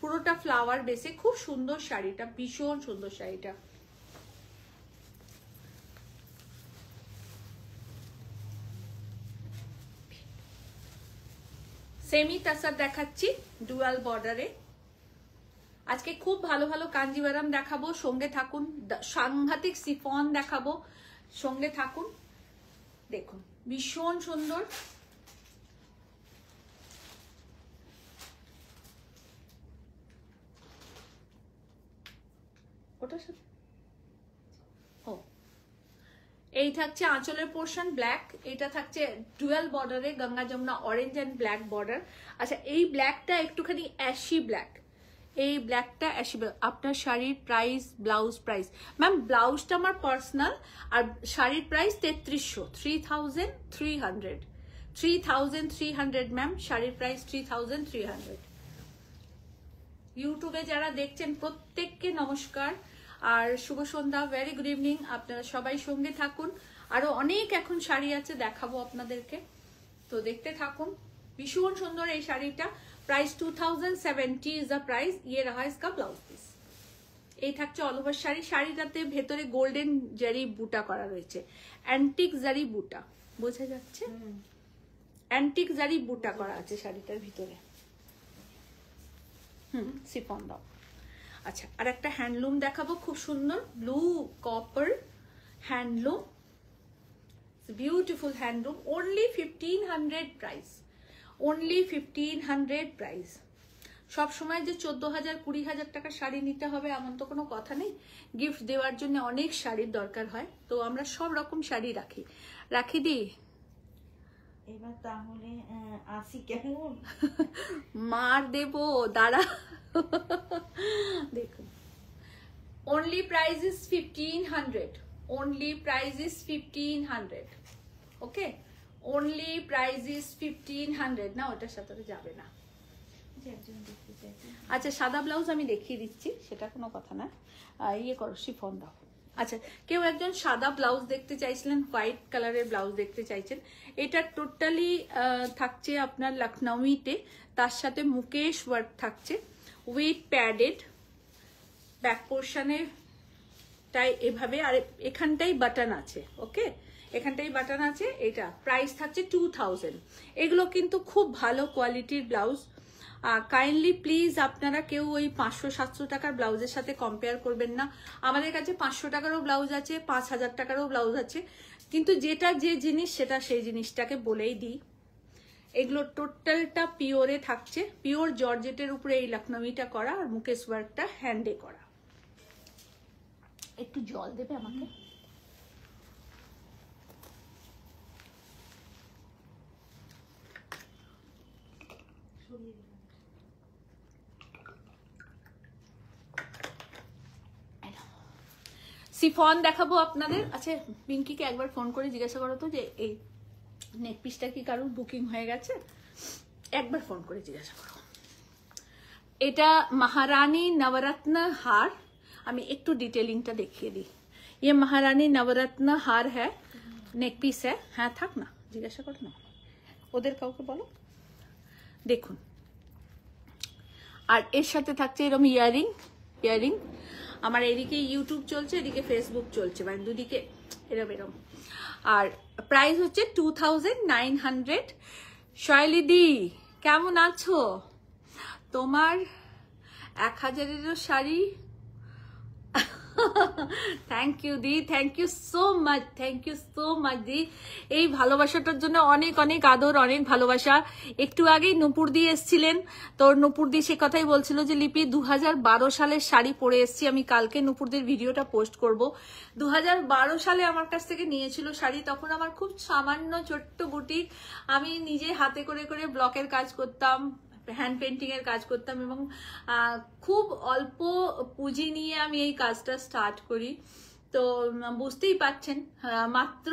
পুরোটা ফ্লাওয়ার বেসে খুব সুন্দর শাড়িটা, ভীষণ সুন্দর শাড়িটা। সেমি টাসার দেখাচ্ছি ডুয়াল বর্ডারে। আজকে খুব ভালো ভালো কাঞ্জিভারাম দেখাবো, সঙ্গে থাকুন। সাংঘাতিক সিফন দেখাবো, সঙ্গে থাকুন। দেখুন ভীষণ সুন্দর। এই থাকছে আঁচলের পোর্শন ব্ল্যাক, এটা থাকছে ডুয়াল বর্ডারে Ganga Jamuna orange and black border. আচ্ছা এই ব্ল্যাকটা একটুখানি অ্যাশি ব্ল্যাক, এই ব্ল্যাকটা অ্যাশি ব্ল্যাক। আপনার শাড়ির প্রাইস, ব্লাউজ প্রাইস ম্যাম, ব্লাউজটা আমার পার্সোনাল, আর শাড়ির প্রাইস 3300, 3300, 3300 ম্যাম, শাড়ির প্রাইস 3300। ইউটিউবে যারা দেখছেন প্রত্যেককে নমস্কার আর শুভ সন্ধ্যা, ভেরি গুড ইভিনিং। আপনারা সবাই সঙ্গে থাকুন, আরো অনেক এখন শাড়ি আছে দেখাবো আপনাদেরকে, তো দেখতে থাকুন। ভীষণ সুন্দর এই শাড়িটা। Price 2070 is the price. ये रहा इसका ब्लाउज पीस। এই থাকছে অল ওভার শাড়ি। শাড়িটাতে ভেতরে গোল্ডেন জারি বুটা করা রয়েছে, অ্যান্টিক জারি বুটা, বোঝা যাচ্ছে? অ্যান্টিক জারি বুটা করা আছে শাড়িটার ভিতরে। সিফন দাও। আচ্ছা আর একটা হ্যান্ডলুম দেখাবো, খুব সুন্দর blue copper handloom, beautiful handloom. Only 1500 price, only 1500 price. সব সময় যে 14,000 20,000 টাকা শাড়ি নিতে হবে এমন তো কোনো কথা নেই। গিফট দেওয়ার জন্য অনেক শাড়ির দরকার হয়, তো আমরা সব রকম শাড়ি রাখি দিই। এবার তাহলে আসি কেমন মার দেবো, দাঁড়া। দেখুন only price is 1500, only price is 1500, okay, only price is 1500। না ওটার সাথে যাবে না। আচ্ছা সাদা ব্লাউজ আমি দেখিয়ে দিচ্ছি, সেটা কোনো কথা না। ইয়ে করো, শিফন দাও। আচ্ছা কেউ একজন সাদা ব্লাউজ দেখতে চাইছিলেন, হোয়াইট কালারের ব্লাউজ দেখতে চাইছেন। এটা টোটালি থাকছে আপনার লখনউতে, তার সাথে মুকেশ ওয়ার্ক থাকছে, উইথ প্যাডেড ব্যাক পোর্শনে তাই এভাবে, আর এখানটাই বাটন আছে, ওকে, এখানটাই বাটন আছে। এটা প্রাইস থাকছে 2000। এগুলো কিন্তু খুব ভালো কোয়ালিটির ব্লাউজ। কাইন্ডলি প্লিজ আপনারা কেউ ওই 500-700 টাকার ব্লাউজের সাথে কম্পেয়ার করবেন না। আমাদের কাছে 500 টাকারও ব্লাউজ আছে, 5000 টাকারও ব্লাউজ আছে, কিন্তু যেটা যে জিনিস সেটা সেই জিনিসটাকে বলেই দিই। এগুলো টোটালটা পিওরে থাকছে, পিওর জর্জেটের উপরে এই লখনউইটা করা আর মুকেশ ওয়ার্কটা হ্যান্ডে করা। একটু জল দেবে আমাকে? সিফন দেখাবো আপনাদের। আচ্ছা পিঙ্কিকে একবার ফোন করে জিজ্ঞাসা করো তো যে এই নেক পিসটা কি কারোর বুকিং হয়ে গেছে, একবার ফোন করে জিজ্ঞাসা করো। এটা महारानी नवरत्न हार, আমি একটু ডিটেলিংটা দেখিয়ে দিই। ये महारानी नवरत्न हार है, नेक पीस है। হ্যাঁ থাক না, জিজ্ঞাসা করো না, ওদের কাউকে বলো। দেখুন, আর এর সাথে থাকছে এরকম ইয়ারিং। আমার এদিকে ইউটিউব চলছে, এদিকে ফেসবুক চলছে, মানে দুদিকে এরম। আর প্রাইস হচ্ছে 2900। শৈলিদি কেমন আছো? তোমার 1000-এরও শাড়ি। থ্যাংক ইউ দি, থ্যাংক ইউ সো মাচ দি। এই ভালোবাসাটার জন্য অনেক অনেক আদর, অনেক ভালোবাসা। একটু আগেই নূপুর দি এসছিলেন, তো নূপুর দি সে কথাই বলছিল যে লিপি 2012 সালের শাড়ি পরে এসছি আমি, কালকে নূপুরদির ভিডিওটা পোস্ট করব। 2012 সালে আমার কাছ থেকে নিয়েছিল শাড়ি, তখন আমার খুব সামান্য ছোট্ট বুটিক, আমি নিজে হাতে করে করে ব্লকের কাজ করতাম, হ্যান্ড পেন্টিং এর কাজ করতাম, এবং খুব অল্প পুঁজি নিয়ে আমি এই কাজটা স্টার্ট করি। তো বুঝতেই পাচ্ছেন, মাত্র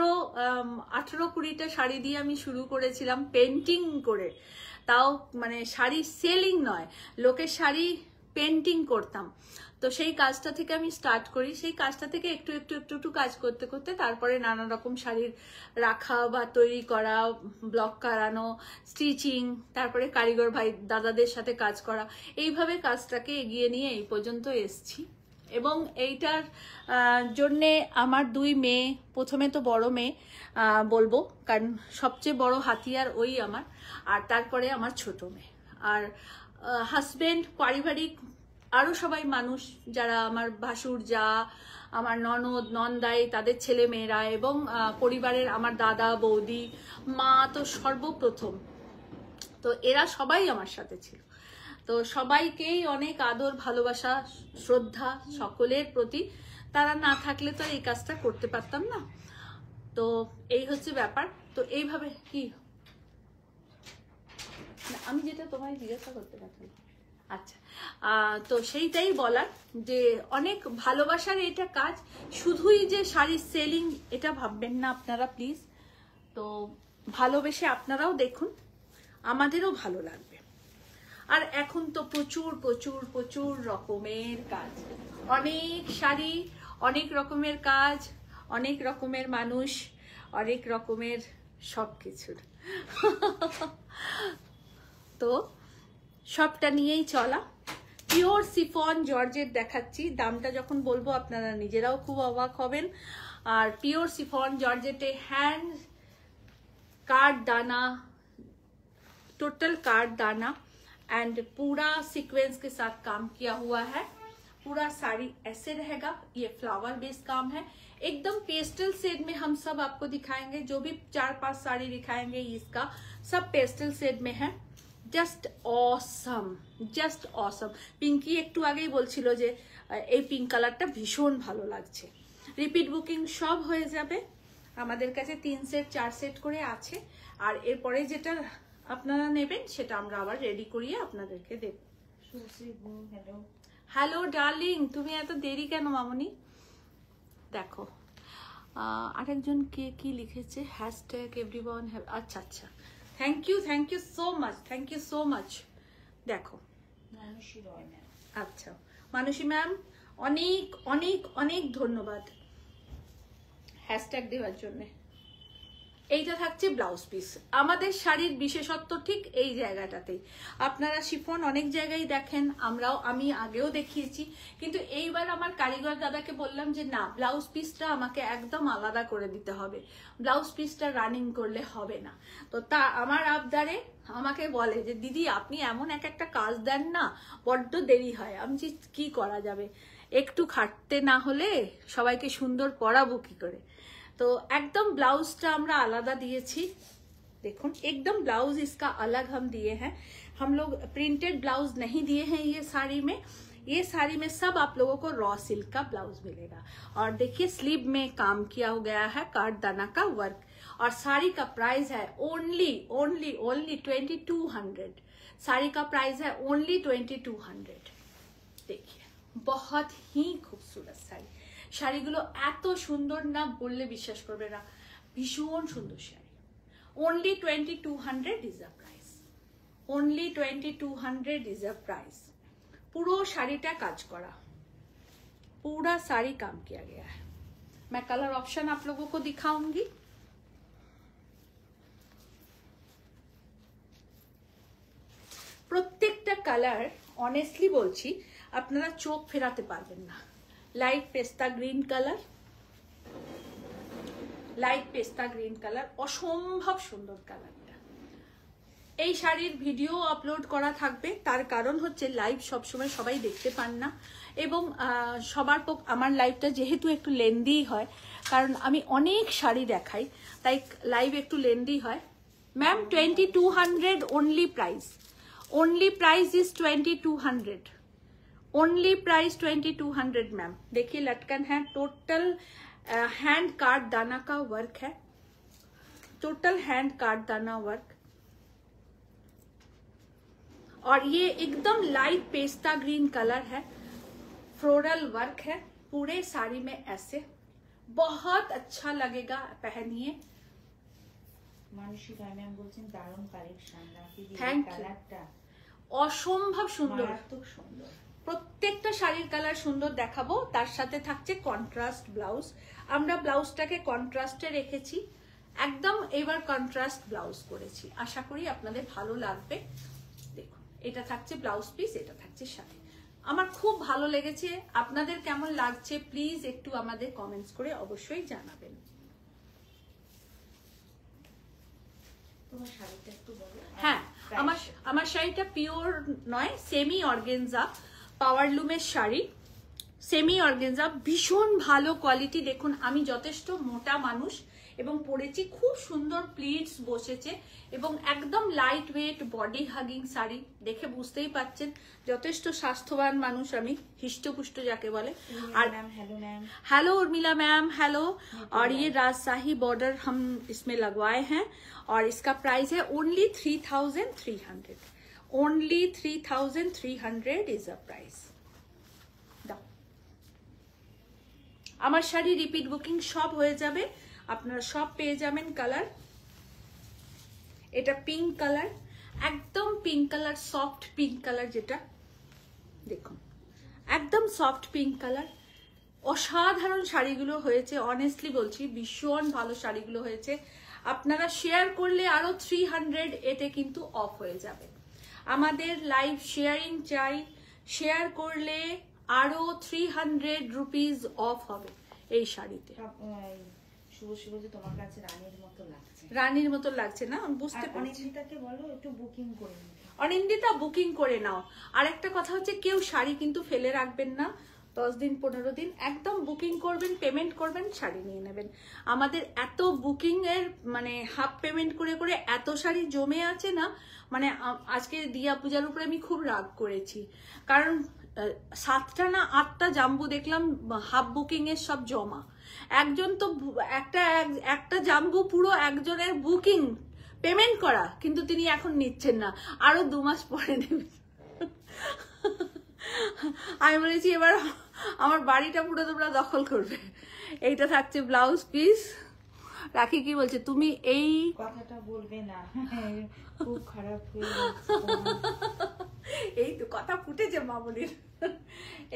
18-20টা শাড়ি দিয়ে আমি শুরু করেছিলাম পেন্টিং করে, তাও মানে শাড়ি সেলিং নয়, লোকের শাড়ি পেন্টিং করতাম। তো সেই কাজটা থেকে আমি স্টার্ট করি, সেই কাজটা থেকে একটু কাজ করতে করতে তারপরে নানা রকম শাড়ির রাখা বা তৈরি করা, ব্লক করানো, স্টিচিং, তারপরে কারিগর ভাই দাদাদের সাথে কাজ করা, এইভাবে কাজটাকে এগিয়ে নিয়ে এই পর্যন্ত এসছি। এবং এইটার জন্যে আমার 2 মেয়ে, প্রথমে তো বড় মেয়ে বলবো, কারণ সবচেয়ে বড় হাতিয়ার ওই আমার, আর তারপরে আমার ছোট মেয়ে, আর হাজবেন্ড, পারিবারিক আরো সবাই মানুষ যারা আমার ভাসুর, যা আমার ননদ, নন্দাই, তাদের ছেলে মেয়েরা, এবং পরিবারের আমার দাদা, বৌদি, মা তো সর্বপ্রথম। তো এরা সবাই আমার সাথে ছিল। তো সবাইকেই অনেক আদর, ভালোবাসা, শ্রদ্ধা সকলের প্রতি। তারা না থাকলে তো এই কাজটা করতে পারতাম না। তো এই হচ্ছে ব্যাপার। তো এইভাবে কি আমি যেটা তোমায় জিজ্ঞাসা করতে পারতাম। আচ্ছা, তো সেইটাই বলার যে অনেক ভালোবাসার এটা কাজ, শুধুই যে শাড়ির সেলিং এটা ভাববেন না আপনারা প্লিজ। তো ভালোবেসে আপনারাও দেখুন, আমাদেরও ভালো লাগবে। আর এখন তো প্রচুর রকমের কাজ, অনেক শাড়ি, অনেক রকমের কাজ, অনেক রকমের মানুষ, অনেক রকমের সবকিছুর। তো সবটা নিয়েই চলা। পিওর সিফন জর্জেট দেখাচ্ছি, দামটা যখন বলবো আপনারা নিজেরাও খুব অবাক হবেন। আর পিওর সিফন জর্জেটে হ্যান্ড कार्ड दाना, टोटल कार्ड दाना एंड पूरा सीक्वेंस के साथ काम किया हुआ है। पूरा साड़ी ऐसे रहेगा, ये फ्लावर बेस काम है, एकदम पेस्टल शेड में हम सब आपको दिखाएंगे। जो भी 4-5 साड़ी दिखाएंगे इसका सब पेस्टल शेड में है। জাস্ট অসম। পিঙ্কি একটু আগেই বলছিল যে এই পিঙ্ক কালারটা ভীষণ ভালো লাগছে। রিপিট বুকিং সব হয়ে যাবে, আমাদের কাছে 3 সেট 4 সেট করে আছে। আর এরপরে যেটা আপনারা নেবেন সেটা আমরা আবার রেডি করিয়ে আপনাদেরকে দেব। হ্যালো ডার্লিং, তুমি এত দেরি কেন মামনি? দেখো আরেকজন কে কি লিখেছে, হ্যাশট্যাগ এভরিওয়ান। আচ্ছা, থ্যাংক ইউ সো মাচ। দেখো আচ্ছা মানসী ম্যাম, অনেক ধন্যবাদ হ্যাশট্যাগ দেওয়ার জন্য। এইটা থাকছে ব্লাউজ পিস। আমাদের শাড়ির বিশেষত্ব ঠিক এই জায়গাটাতেই। আপনারা শিফন অনেক জায়গায় দেখেন, আমি আগেও দেখিয়েছি, কিন্তু এইবার আমার কারিগর দাদাকে বললাম যে না, ব্লাউজ পিসটা আমাকে একদম আলাদা করে দিতে হবে, ব্লাউজ পিসটা রানিং করলে হবে না। তো তা আমার আবদারে আমাকে বলে যে দিদি আপনি এমন একটা কাজ দেন না, বড্ড দেরি হয়। আমি কি করা যাবে, একটু খাটতে না হলে সবাইকে সুন্দর পরাবো কি করে। তো একদম ব্লাউজটা আমরা আলাদা দিয়েছি, देखो एकदम ब्लाउज इसका अलग हम दिए हैं, हम लोग प्रिंटेड ब्लाउज नहीं दिए हैं ये साड़ी में। ये साड़ी में सब आप लोगों को रॉ सिल्क का ब्लाउज मिलेगा। और देखिए स्लीव में काम किया हो गया है कार्ड दाना का वर्क। और साड़ी का प्राइस है ओनली 2200। साड़ी का प्राइस है ओनली 2200। देखिए बहुत ही खूबसूरत শাড়ি। শাড়িগুলো এত সুন্দর না বললে বিশ্বাস করবে না, ভীষণ সুন্দর sari. Only 2200 is the price. Only 2200 is the price. পুরো শাড়িটা কাজ করা, पूरा साड़ी काम किया गया है। मैं कलर ऑप्शन आप लोगों को दिखाऊंगी। প্রত্যেকটা কালার অনেস্টলি বলছি আপনারা চোখ ফেরাতে পারবেন না। লাইট পেস্তা গ্রিন কালার, লাইট পেস্তা গ্রিন কালার, অসম্ভব সুন্দর কালারটা। এই শাড়ির ভিডিও আপলোড করা থাকবে, তার কারণ হচ্ছে লাইভ সবসময় সবাই দেখতে পান না এবং সবার আমার লাইভটা যেহেতু একটু লেন্দি হয়, কারণ আমি অনেক শাড়ি দেখাই তাই লাইভ একটু লেন্দি হয়। Ma'am 2200 only price. Only price is 2200। Only price 2200 ma'am. देखिए लटकन है, टोटल हैंड कार्ड दाना का वर्क है, टोटल हैंड कार्ड दाना वर्क। और ये एकदम लाइट पेस्ता ग्रीन कलर है, फ्लोरल वर्क है पूरे साड़ी में, ऐसे बहुत अच्छा लगेगा, पहनिए। मानुषी भाई मैम बोलছেন দারুণ কালেকশন, রাখি দিদি Thank you। কালারটা অসম্ভব সুন্দর, মারাত্মক সুন্দর। প্রত্যেকটা শাড়ির কালার সুন্দর দেখাবো, তার সাথে থাকছে কন্ট্রাস্ট ব্লাউজ। আমরা ব্লাউজটাকে কন্ট্রাস্টে রেখেছি, একদম এবার কন্ট্রাস্ট ব্লাউজ করেছি, আশা করি আপনাদের ভালো লাগবে। দেখুন এটা থাকছে ব্লাউজ পিস, এটা থাকছে শাড়ি। আমার খুব ভালো লেগেছে, আপনাদের কেমন লাগছে প্লিজ একটু আমাদের কমেন্টস করে অবশ্যই জানাবেন। তোমার শাড়িটা একটু বলো। হ্যাঁ, আমার শাড়িটা পিওর নয়, সেমি অর্গেনজা পাওয়ারলুমের শাড়ি, সেমি অর্গেনজা, ভীষণ ভালো কোয়ালিটি। দেখুন আমি যথেষ্ট মোটা মানুষ এবং পরেছি, খুব সুন্দর প্লিটস বসেছে এবং একদম light weight body hugging sari, দেখে বুঝতেই পাচ্ছেন যথেষ্ট স্বাস্থ্যবান মানুষ আমি, হিষ্টপুষ্ট যাকে বলে। আর hello ma'am. Hello Urmila ma'am, hello. और ये राजशाही बॉर्डर हम इसमें लगवाए हैं और इसका प्राइस है only 3300। Only 3300 is a price. আমার শাড়ি রিপিট বুকিং সব হয়ে যাবে, আপনারা সব পেয়ে যাবেন কালার। এটা পিঙ্ক কালার, একদম pink colour, soft pink colour, যেটা দেখুন একদম সফট পিঙ্ক কালার। অসাধারণ শাড়িগুলো হয়েছে, অনেস্টলি বলছি ভীষণ ভালো শাড়িগুলো হয়েছে। আপনারা শেয়ার করলে আরো 300 এতে কিন্তু অফ হয়ে যাবে। আমাদের লাইভ শেয়ারিং চাই, শেয়ার করলে আরো 300 রুপিস অফ হবে এই শাড়িতে। শুভ শুভ যে তোমার কাছে রানীর মতো লাগছে। রানীর মতো লাগছে না, বুঝতে পারছি। অনিন্দিতাকে বলো একটু বুকিং করে নিতে। অনিন্দিতা বুকিং করে নাও। আর একটা কথা হচ্ছে কেউ শাড়ি কিন্তু ফেলে রাখবেন না, 10 দিন 15 দিন একদম বুকিং করবেন, পেমেন্ট করবেন, শাড়ি নিয়ে নেবেন। আমাদের এত বুকিং এর মানে হাফ পেমেন্ট করে করে এত শাড়ি জমে আছে না, মানে আজকে দিয়া পূজার উপরে আমি খুব রাগ করেছি, কারণ 7টা না 8টা জাম্বু দেখলাম হাফ বুকিং এর সব জমা। একজন তো একটা জাম্বু পুরো একজনের বুকিং পেমেন্ট করা, কিন্তু তিনি এখন নিচ্ছেন না, আরো 2 মাস পরে নেবেন। আমি বলেছি এবার আমার বাড়িটা পুরো তোমরা দখল করবে। এইটা থাকছে ব্লাউজ পিস। রাখি কি বলছে, তুমি এই কথাটা বলবে না, খুব খারাপ হয়ে যাচ্ছে। এই তো কথা ফুটেছে মামুনির।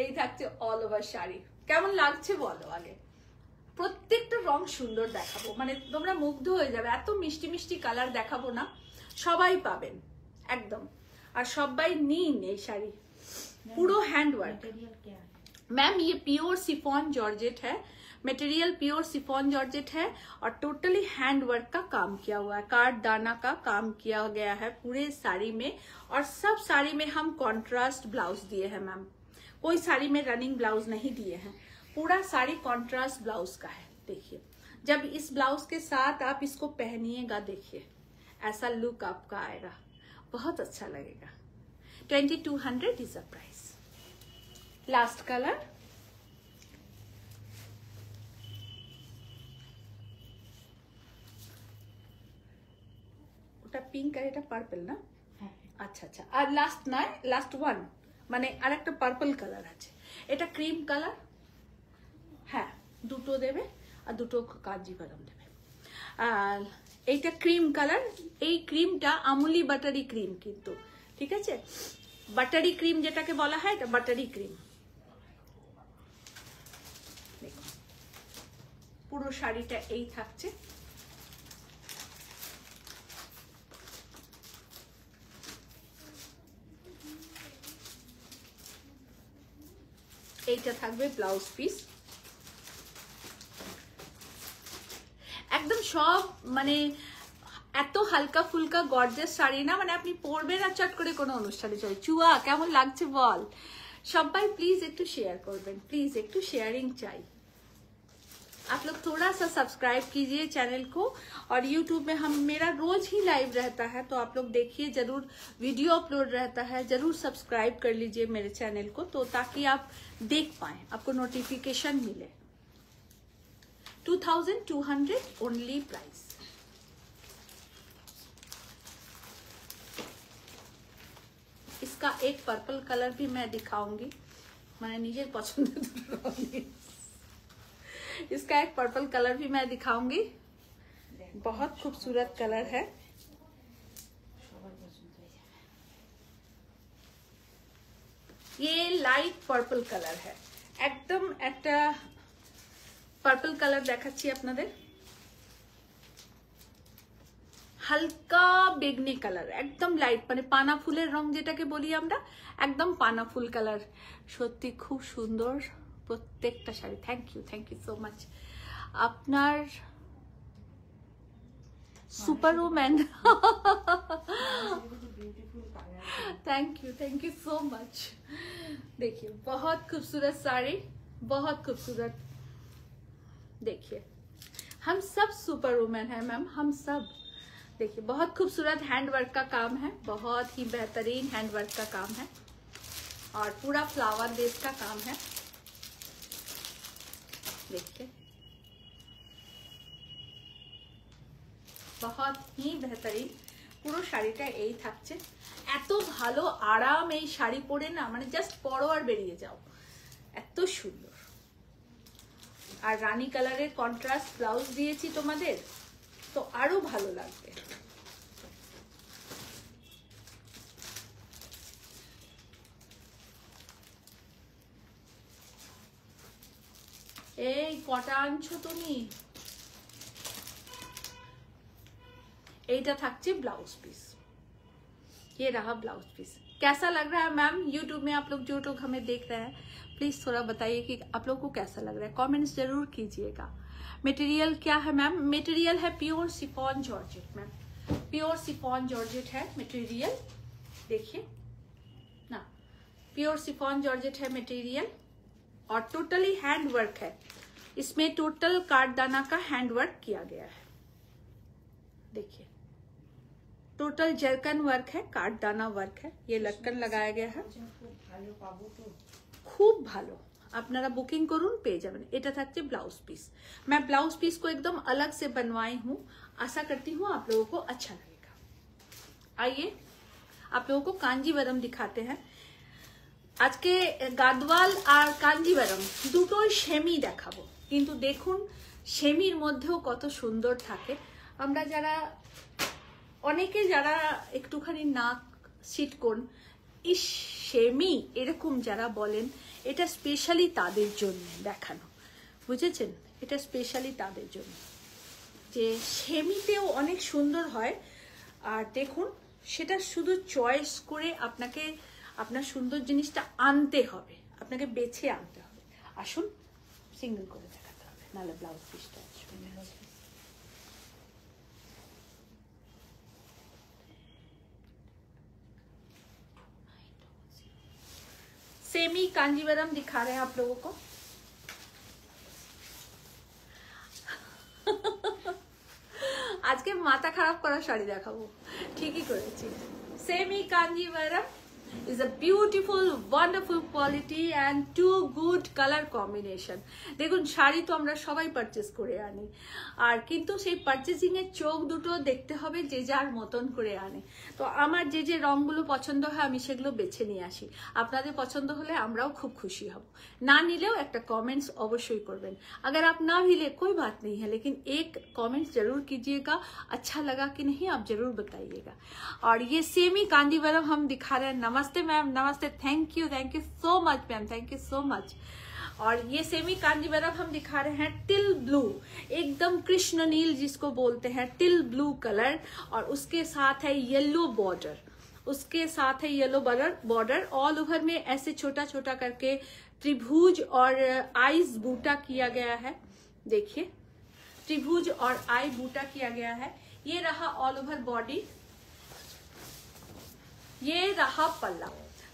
এই থাকছে অল ওভার শাড়ি, কেমন লাগছে বলো আগে। প্রত্যেকটা রং সুন্দর দেখাবো, মানে তোমরা মুগ্ধ হয়ে যাবে, এত মিষ্টি মিষ্টি কালার দেখাবো না, সবাই পাবেন একদম। আর সবাই নিন এই শাড়ি, पूरा हैंड वर्क। मैम ये प्योर सिफॉन जॉर्जेट है, मटेरियल प्योर सिफॉन जॉर्जेट है और टोटली हैंड वर्क का काम किया हुआ है, कार्ड दाना का काम किया गया है पूरे साड़ी में। और सब साड़ी में हम कॉन्ट्रास्ट ब्लाउज दिए हैं मैम, कोई साड़ी में रनिंग ब्लाउज नहीं दिए हैं, पूरा साड़ी कॉन्ट्रास्ट ब्लाउज का है। देखिए जब इस ब्लाउज के साथ आप इसको पहनिएगा, देखिए ऐसा लुक आपका आएगा, बहुत अच्छा लगेगा। 2200 is the price. Last colour, ওটা পিঙ্ক আর এটা পার্পল না? আচ্ছা আচ্ছা, আর লাস্ট নয়, লাস্ট ওয়ান, মানে আরেকটা পার্পল কালার আছে, এটা ক্রিম কালার। হ্যাঁ, দুটো দেবে আর দুটো কাঞ্জিভারাম দেবে। আর এইটা ক্রিম কালার, এই ক্রিমটা আমুলি বাটারি ক্রিম কিন্তু, ঠিক আছে? বাটারি ক্রিম যেটাকে বলা হয়, এটা বাটারি ক্রিম। দেখো পুরো শাড়িটা এই থাকছে। এইটা থাকবে ব্লাউজ পিস। একদম সব মানে এত হালকা ফুলকা গর্জাস শাড়ি না, মানে আপনি পরবেন আর চট করে কোনো অনুষ্ঠানে চলে। চুয়া কেমন লাগছে বল? সবাই প্লিজ একটু শেয়ার করবেন, প্লিজ একটু शेयरिंग চাই। आप लोग थोड़ा सा सब्सक्राइब कीजिए चैनल को, और यूट्यूब में मेरा रोज ही लाइव रहता है, तो आप लोग देखिए जरूर, वीडियो अपलोड रहता है, जरूर सब्सक्राइब कर लीजिए मेरे चैनल को, तो ताकि आप देख पाए, आपको नोटिफिकेशन मिले। 2200 ओनली प्राइस। इसका एक पर्पल कलर भी मैं दिखाऊंगी, मैंने निजे पसंद इसका एक पर्पल कलर भी मैं दिखाऊंगी, बहुत खूबसूरत कलर है। ये लाइट पर्पल कलर है, एकदम একটা पर्पल कलर দেখাচ্ছি আপনাদের, হালকা বেগনি কালার, একদম লাইট, মানে পানা ফুলের রং যেটাকে বলি আমরা, একদম পানা ফুল কালার। সত্যি খুব সুন্দর প্রত্যেকটা শাড়ি। Thank you so much. আপনার superwoman thank you so much. देखिए बहुत खूबसूरत साड़ी, बहुत खूबसूरत। देखिए हम सब सुपरवुमन हैं मैम, हम सब। देखिए बहुत खूबसूरत हैंडवर्क का काम है, बहुत ही बेहतरीन हैंडवर्क का काम है, और पूरा फ्लावर बेस का काम है। देखिए बहुत ही बेहतरीन পুরো শাড়িটা এই থাকছে। এত ভালো আরাম এই শাড়ি পরে না, মানে জাস্ট পরো আর বেরিয়ে যাও, এত সুন্দর। আর রানী কালারের কন্ট্রাস্ট ব্লাউজ দিয়েছি তোমাদের, তো আরো ভালো লাগবে। এই কটা আনছো তুমি? এইটা থাকছে ब्लाउज पीस, ये रहा ब्लाउज पीस। कैसा लग रहा है मैम? यूट्यूब में आप लोग जो लोग हमें देख रहे हैं, प्लीज थोड़ा बताइए कि आप लोग को कैसा लग रहा है, कमेंट्स जरूर कीजिएगा। मटेरियल क्या है मैम? मटेरियल है pure chiffon georgette ma'am, pure chiffon georgette है मटेरियल। देखिए ना, प्योर शिफॉन जॉर्जेट है मटेरियल, और टोटली हैंड वर्क है इसमें, टोटल कार्डदाना का हैंड वर्क किया गया है। देखिए टोटल जरकन वर्क है, कार्डदाना वर्क है, ये लटकन लगाया गया है। খুব ভালো, আপনারা বুকিং করুন, পেয়ে যাবেন। এটা থাকছে ব্লাউজ পিস। मैं ब्लाउज पीस को एकदम अलग से बनवाई हूँ, आशा करती हूँ आप लोगों को अच्छा लगेगा। आइए आप लोगों को कांजीवरम दिखाते हैं। আজকে গাদওয়াল আর কাঞ্জিভারাম দুটোই সেমি দেখাবো, কিন্তু দেখুন সেমির মধ্যেও কত সুন্দর থাকে। আমরা যারা অনেকে যারা একটুখানি নাক সিটকোন, ইস সেমি এরকম যারা বলেন, এটা স্পেশালি তাদের জন্য দেখানো, বুঝেছেন? এটা স্পেশালি তাদের জন্য যে সেমিতেও অনেক সুন্দর হয়। আর দেখুন সেটা শুধু চয়েস করে আপনাকে আপনার সুন্দর জিনিসটা আনতে হবে, আপনাকে বেছে আনতে হবে। আসুন সিঙ্গেল করে দেখাতে হবে, নাহলে ব্লাউজ পিসটা सेमी कांजीवरम दिखा रहे हैं आप लोगों को। आज আজকে মাথা খারাপ করা শাড়ি দেখাবো, ঠিকই করেছি। Semi Kanjivaram is a beautiful wonderful quality and two good color combination। দেখুন শাড়ি তো আমরা সবাই পারচেজ করে আনি, আর কিন্তু সেই পারচেজিং এর চোখ দুটো দেখতে হবে যে যার মতন করে আনে। তো আমার যে যে রংগুলো পছন্দ হয় আমি সেগুলো বেছে নিয়ে আসি। আপনাদের পছন্দ হলে আমরাও খুব খুশি হব। না নিলেও একটা कमेंट्स অবশ্যই করবেন। अगर आप ना भी ले कोई बात नहीं है, लेकिन एक कमेंट्स जरूर कीजिएगा, अच्छा लगा कि नहीं आप जरूर बताइएगा। और ये सेमी कांजीवरम हम दिखा रहे हैं। नमस्ते मैम, नमस्ते, thank you so much ma'am, thank you so much. और ये सेमी कांजीवरम हम दिखा रहे हैं टिल ब्लू, एकदम कृष्ण नील जिसको बोलते हैं, टिल ब्लू कलर, और उसके साथ है येलो बॉर्डर, उसके साथ है येलो बॉर्डर ऑल ओवर में ऐसे छोटा छोटा करके त्रिभुज और आईज बूटा किया गया है। देखिए त्रिभुज और आई बूटा किया गया है। ये रहा ऑल ओवर बॉडी, ये रहा पल्ला।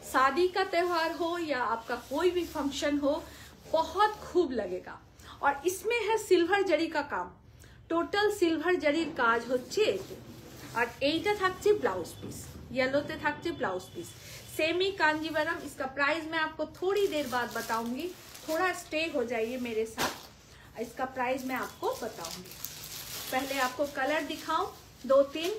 शादी का त्योहार हो या आपका कोई भी फंक्शन हो, बहुत खूब लगेगा। और इसमें है सिल्वर जरी का काम, टोटल सिल्वर जरी काज होच्छे एते। और এইটা থাকছে ब्लाउज पीस, येलोते থাকছে ब्लाउज पीस। सेमी कांजीवरम, इसका प्राइस मैं आपको थोड़ी देर बाद बताऊंगी, थोड़ा स्टे हो जाइए मेरे साथ, इसका प्राइस मैं आपको बताऊंगी। पहले आपको कलर दिखाऊं, 2-3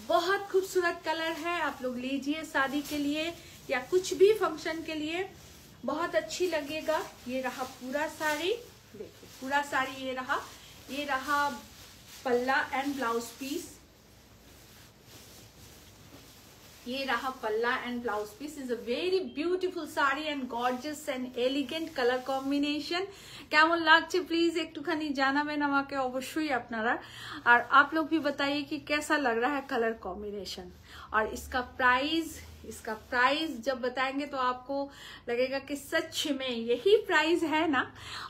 बहुत खूबसूरत कलर है, आप लोग लीजिए शादी के लिए या कुछ भी फंक्शन के लिए, बहुत अच्छी लगेगा। ये रहा पूरा साड़ी, देखिए पूरा साड़ी ये रहा पल्ला एंड ब्लाउज पीस, ये रहा पल्ला and blouse piece. Is a very beautiful sari and gorgeous and elegant colour combination. কেমন লাগছে প্লিজ একটুখানি জানাবেন আমাকে অবশ্যই আপনারা, আর आप लोग भी बताइए कि कैसा लग रहा है कलर कॉम्बिनेशन। और इसका प्राइस जब बताएंगे तो आपको लगेगा कि सच में यही प्राइस है ना।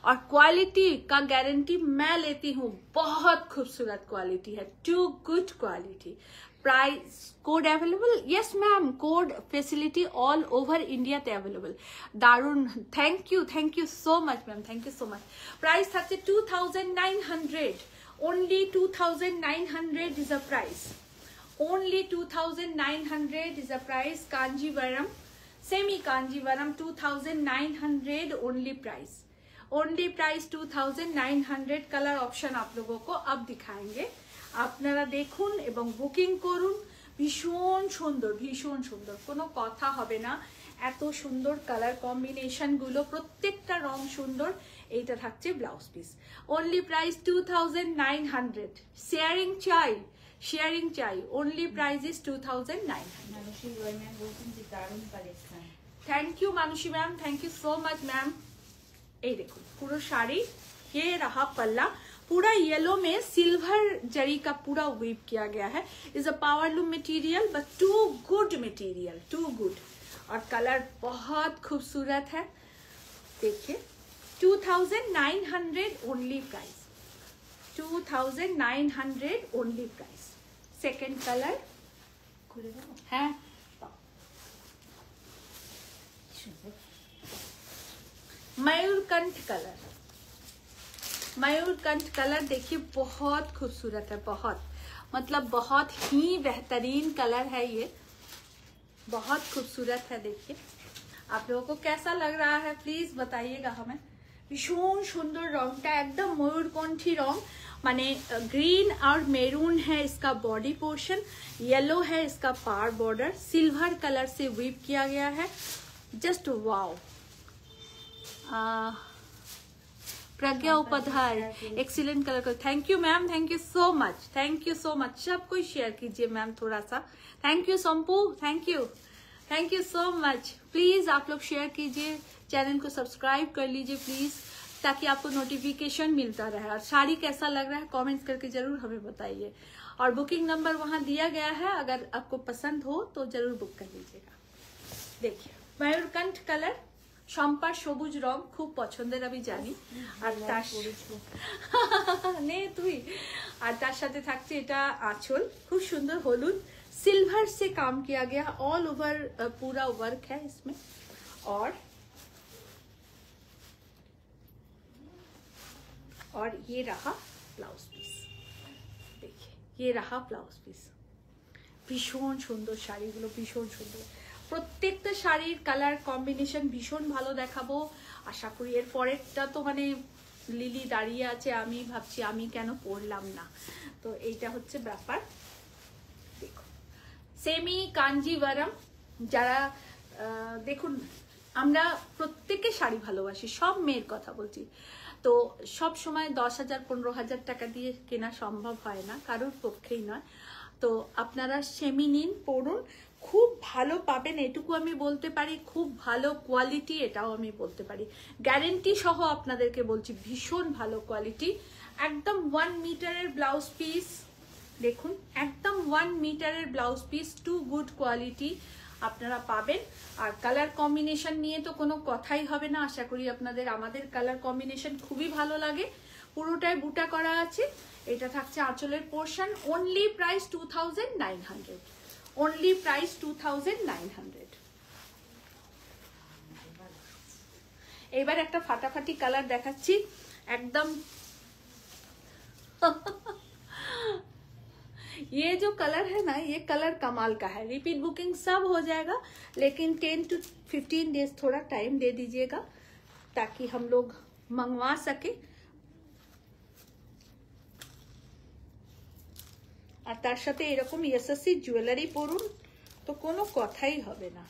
और क्वालिटी का गारंटी मैं लेती हूँ, बहुत खूबसूरत क्वालिटी है, too good quality. Price COD available, yes ma'am, COD facility all over India ते अवेलेबल। दारुण, thank you so much ma'am, thank you so much. Price থাকছে 2900, only 2900 is a price, only 2900 is a price। Kanjeevaram semi Kanjeevaram 2900 only price, 2900। Colour option आप लोगों को अब दिखाएंगे, আপনারা দেখুন এবং বুকিং করুন। ভীষণ সুন্দর, কোনো কথা হবে না, এত সুন্দর কালার কম্বিনেশন গুলো, প্রত্যেকটা রং সুন্দর। এইটা থাকছে blouse piece, only price 2900। Sharing চাই, only price is 2900। Thank you Manushi ma'am, thank you so much ma'am. ये देखो पूरा साड़ी, ये रहा पल्ला, पूरा येलो में सिल्वर जरी का पूरा वीव किया गया है। Is a powerloom material but too good material, too good. और कलर बहुत खूबसूरत है, देखिए 2900 only price, 2900 only price. Second colour है मयूरकंठ कलर, मयूरकंठ कलर देखिए बहुत खूबसूरत है, बहुत मतलब बहुत ही बेहतरीन कलर है, ये बहुत खूबसूरत है। देखिए आप लोगों को कैसा लग रहा है प्लीज बताइएगा हमें। भीषण सुंदर रंगटा, एकदम मयूरकंठी रंग, माने ग्रीन और मेरून है इसका बॉडी पोर्शन, येलो है इसका पार बॉर्डर, सिल्वर कलर से वीव किया गया है। Just wow. Pragya Upadhyay excellent colour को, thank you ma'am, thank you so much, thank you so much. सब कोई शेयर कीजिए मैम थोड़ा सा। Thank you Sampu, thank you so much. Please आप लोग शेयर कीजिए, चैनल को सब्सक्राइब कर लीजिए प्लीज, ताकि आपको नोटिफिकेशन मिलता रहे। और साड़ी कैसा लग रहा है कमेंट्स करके जरूर हमें बताइए। और बुकिंग नंबर वहां दिया गया है, अगर आपको पसंद हो तो जरूर बुक कर लीजिएगा। देखिए मयूरकंठ कलर, शम्पार सबुज रंग खूब पछंदेर আমি জানি। আর তার নে তুই, আর তার সাথে থাকছে এটা আঁচল, খুব সুন্দর হলুদ, सिल्वर से काम किया गया, ऑल ओवर पूरा वर्क है इसमें। और ये रहा ब्लाउज पीस, देखिए ये रहा ब्लाउज পিস। ভীষণ সুন্দর শাড়িগুলো, ভীষণ সুন্দর। প্রত্যেকটা শাড়ির কালার কম্বিনেশন ভীষণ ভালো দেখাবো আশা করি। এর পরেরটা তো মানে লিলি দাঁড়িয়ে আছে, আমি ভাবছি আমি কেন পরলাম না। তো এইটা হচ্ছে ব্যাপার। দেখো সেমি কাঞ্জিভারম, যারা দেখুন আমরা প্রত্যেকে শাড়ি ভালোবাসি, সব মেয়ের কথা বলছি। তো সব সময় 10,000 15,000 টাকা দিয়ে কেনা সম্ভব হয় না, কারোর পক্ষেই নয়। তো আপনারা সেমি নিন, পড়ুন, খুব ভালো পাবেন এটুকু আমি বলতে পারি, খুব ভালো কোয়ালিটি এটাও আমি বলতে পারি, গ্যারেন্টি সহ আপনাদেরকে বলছি, ভীষণ ভালো কোয়ালিটি। একদম 1 মিটারের ব্লাউজ পিস, দেখুন একদম 1 মিটারের blouse piece, too good quality আপনারা পাবেন। আর কালার কম্বিনেশন নিয়ে তো কোনো কথাই হবে না, আশা করি আপনাদের আমাদের কালার কম্বিনেশন খুবই ভালো লাগে। পুরোটাই বুটা করা আছে, এটা থাকছে আঁচলের portion. Only price 2900, only price 2900। এবার একটা ফাটাফাটি কালার দেখাচ্ছি একদম। ये जो कलर है ना, ये कलर कमाल का है। रिपीट बुकिंग सब हो जाएगा, लेकिन 10 to 15 डेज थोड़ा टाइम दे दीजिएगा ताकि हम लोग मंगवा सके। আর তার সাথে এরকম এসএসসি জুয়েলারি পরুন, তো কোনো কথাই হবে না।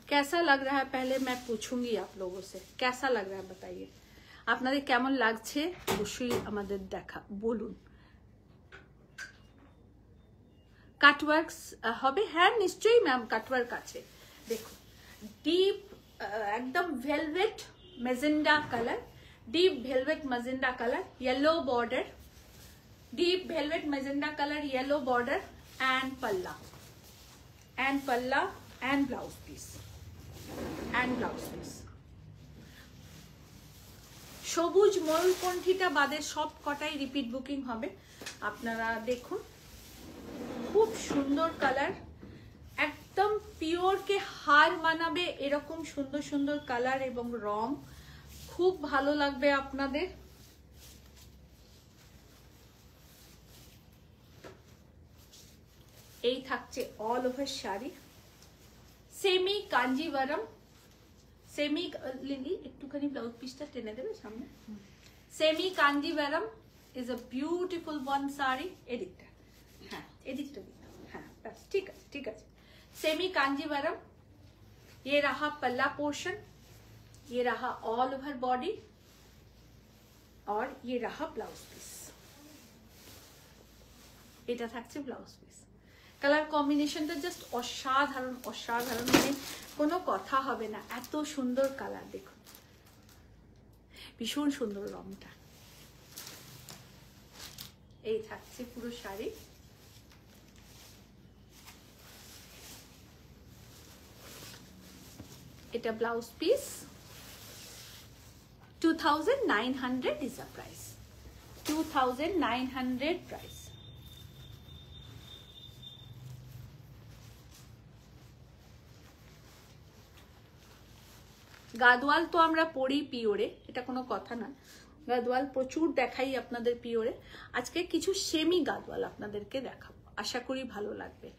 कैसा लग रहा है पहले मैं पूछूंगी आप लोगों से, कैसा लग रहा है बताइए, আপনাদের কেমন লাগছে অবশ্যই আমাদের দেখা বলুন। কাটওয়ার্কস হবে? হ্যাঁ নিশ্চয়ই ম্যাম, কাটওয়ার্ক আছে। দেখুন ডিপ একদম velvet magenta colour, deep velvet magenta colour, yellow border, deep velvet magenta colour, yellow border and पल्ला एंड ब्लाउज पीस, সবুজ ময়ূরকণ্ঠীটা বাদে সব কটাই রিপিট বুকিং হবে। আপনারা দেখুন খুব সুন্দর কালার, একদম পিওর কে হার মানাবে এরকম সুন্দর সুন্দর কালার এবং রং, খুব ভালো লাগবে আপনাদের। এই থাকছে all over sari, semi Kanjivaram, semi lily একটুখানি ব্লাউজ পিসটা টেনে দেবে সামনে। Semi Kanjivaram is a beautiful one sari. এদিকটা, হ্যাঁ এদিকটা দিলাম, হ্যাঁ ব্যাস ঠিক আছে ঠিক আছে। सेमी कांजीवरम, ये रहा पल्ला पोर्शन, ये रहा ऑल ओवर बॉडी और ये रहा ब्लाउज पीस। এটা থাকছে ব্লাউজ পিস। কালার কম্বিনেশনটা জাস্ট অসাধারণ, অসাধারণ, মানে কোনো কথা হবে না, এত সুন্দর কালার। দেখুন ভীষণ সুন্দর রংটা। এই থাকছে পুরো শাড়ি। এটা blouse piece, 2900 is the price, 2900 price। Gadwal তো আমরা পরি পিওরে, এটা কোনো কথা না, গাদওয়াল প্রচুর দেখাই আপনাদের পিওরে। আজকে কিছু সেমি গাদওয়াল আপনাদেরকে দেখাবো, আশা করি ভালো লাগবে।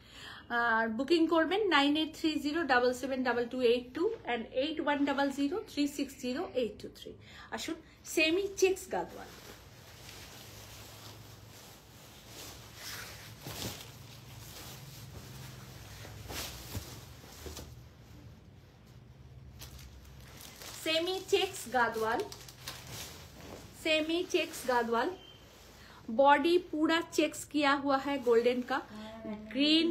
আর বুকিং করবেন 9830772282 and 8100360823। আসুন semi checks Gadwal. Semi checks Gadwal, semi checks Gadwal, body पूरा चेक्स किया हुआ है गोल्डन का, green.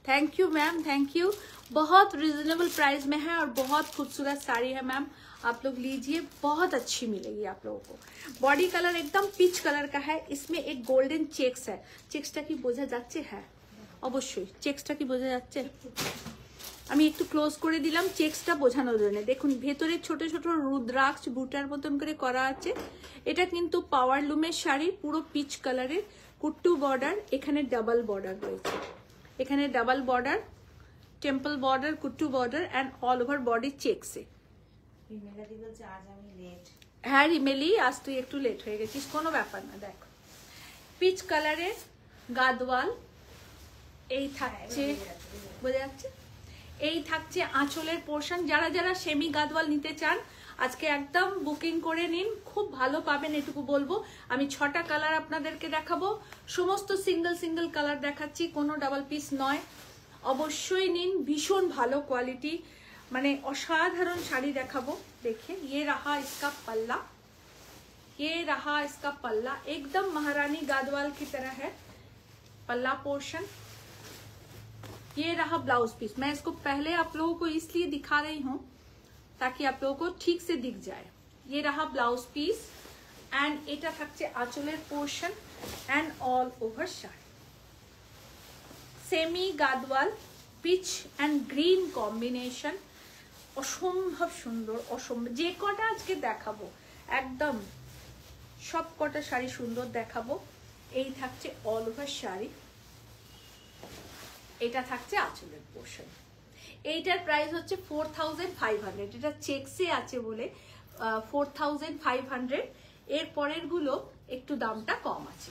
Thank you ma'am, thank you. बहुत रिजनेबल प्राइस में है और बहुत खूबसूरत साड़ी है मैम, आप लोग लीजिए, बहुत अच्छी मिलेगी आप लोगों को। बॉडी कलर एकदम पिच कलर का है, इसमें एक गोल्डन चेक्स है। चेक्सटा की बोझा जाচ্ছে? হ্যাঁ অবশ্যই চেক্সটা কি বোঝা যাচ্ছে? আমি একটু ক্লোজ করে দিলাম চেক্সটা বোঝানোর জন্য। দেখুন ভেতরে ছোট ছোট রুদ্রাক্ষ বুটার মতন করে করা আছে। এটা কিন্তু পাওয়ার লুমের শাড়ি, পুরো পিচ কালারের, কুট্টু বর্ডার, এখানে ডাবল বর্ডার রয়েছে, এখানে double border, temple border, kuttu border and all over body চেকসে। মেলাদি বলছে আজ আমি লেট। হ্যাঁ রিমেলি, আজ তুই একটু লেট হয়ে গেছিস, কোনো ব্যাপার না। দেখো পিচ কালারের গাদওয়াল, এই থাকছে, বোঝা যাচ্ছে, এই থাকছে আঁচলের পোর্শন। যারা যারা সেমি গাদওয়াল নিতে চান আজকে একদম বুকিং করে নিন, খুব ভালো পাবেন এটুকু বলবো। আমি 6টা কালার আপনাদেরকে দেখাবো, সমস্ত সিঙ্গেল সিঙ্গেল কালার দেখাচ্ছি, কোনো ডাবল পিস নয়। অবশ্যই নিন, ভীষণ ভালো কোয়ালিটি, মানে অসাধারণ শাড়ি দেখাবো। দেখে ये रहा इसका पल्ला, ये रहा इसका पल्ला, एकदम महारानी गादवाल की तरह है पल्ला पोर्शन। ये रहा ब्लाउज पीस। मैं इसको पहले आप लोगों को इसलिए दिखा रही हूँ ताकि आप लोगों को ठीक से दिख जाए। ये रहा ब्लाउज पीस एंड এটা থাকছে আঁচলের portion and all over sari. Semi Gadwal peach and green combination, অসম্ভব সুন্দর, অসম্ভব। যে কটা আজকে দেখাবো একদম সব কটা শাড়ি সুন্দর দেখাবো। এই থাকছে অল ওভার শাড়ি, এটা থাকছে আঁচলের পোর্শন। এইটার প্রাইস হচ্ছে 4500, এটা চেকসে আছে বলে 4500। এর পরের গুলো একটু দামটা কম আছে।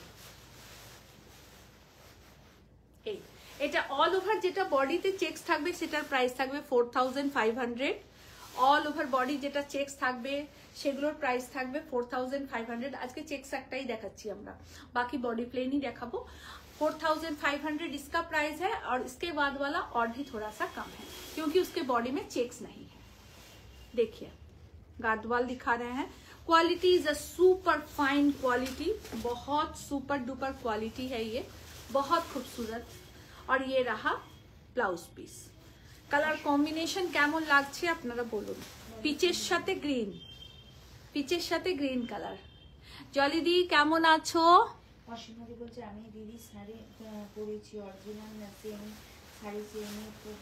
এই এটা অল ওভার যেটা বডিতে চেকস থাকবে সেটার প্রাইস থাকবে 4500। অল ওভার বডি যেটা চেকস থাকবে সেগুলোর প্রাইস থাকবে 4500। আজকে চেকস একটাই দেখাচ্ছি আমরা, বাকি बॉडी प्लेन ही देखाबो। 4500 इसका प्राइस है और इसके बाद वाला और भी थोड़ा सा कम है क्योंकि उसके बॉडी में चेक्स नहीं है। देखिए गादवाल दिखा रहे हैं, quality is a super fine quality, बहुत सुपर डुपर क्वालिटी है ये, बहुत खूबसूरत। और ये रहा ब्लाउज पीस। কালার কম্বিনেশন কেমন লাগছে আপনারা বলুন। পিচের সাথে গ্রিন, পিচের সাথে গ্রিন কালার। জলিদি কেমন আছো? অসীমাদি বলছে আমি দিদি শাড়ি পরেছি, অরিজিনাল না সেম শাড়ি, সেমই খুব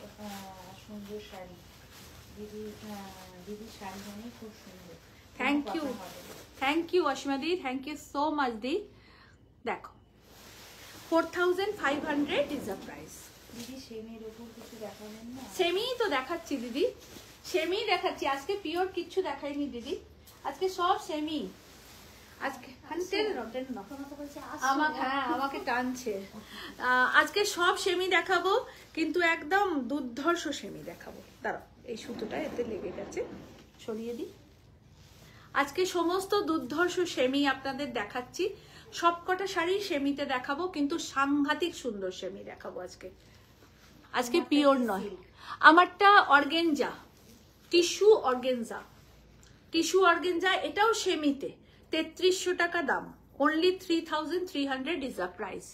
সুন্দর শাড়ি দিদি, দিদি শাড়ি মানে খুব সুন্দর। থ্যাংক ইউ, থ্যাংক ইউ অসীমাদি, থ্যাংক ইউ সো মাচ দি। দেখো 4500 ইজ দ্য প্রাইস। দিদি সেমের উপর কিছু দেখাবেন না? সেমি তো দেখাচ্ছি দিদি, সেমি দেখাচ্ছি। আজকে পিওর কিচ্ছু দেখাইনি দিদি, আজকে সব সেমি। আজকে আমাকে টানছে। আজকে সব সেমি দেখাবো, কিন্তু একদম দুর্ধর্ষ সেমি দেখাবো। দাঁড়াও, এই সুতোটা এতে লেগে গেছে, সরিয়ে দিই। আজকে সমস্ত দুর্ধর্ষ সেমি আপনাদের দেখাচ্ছি, সবকটা শাড়ি সেমিতে দেখাবো, কিন্তু সাংঘাতিক সুন্দর সেমি দেখাবো আজকে। আজকে পিওর নয়, আমারটা organza, tissue organza, tissue organza, এটাও সেমিতে 3300 টাকা দাম, অনলি 3300 ইজ দ্য প্রাইস।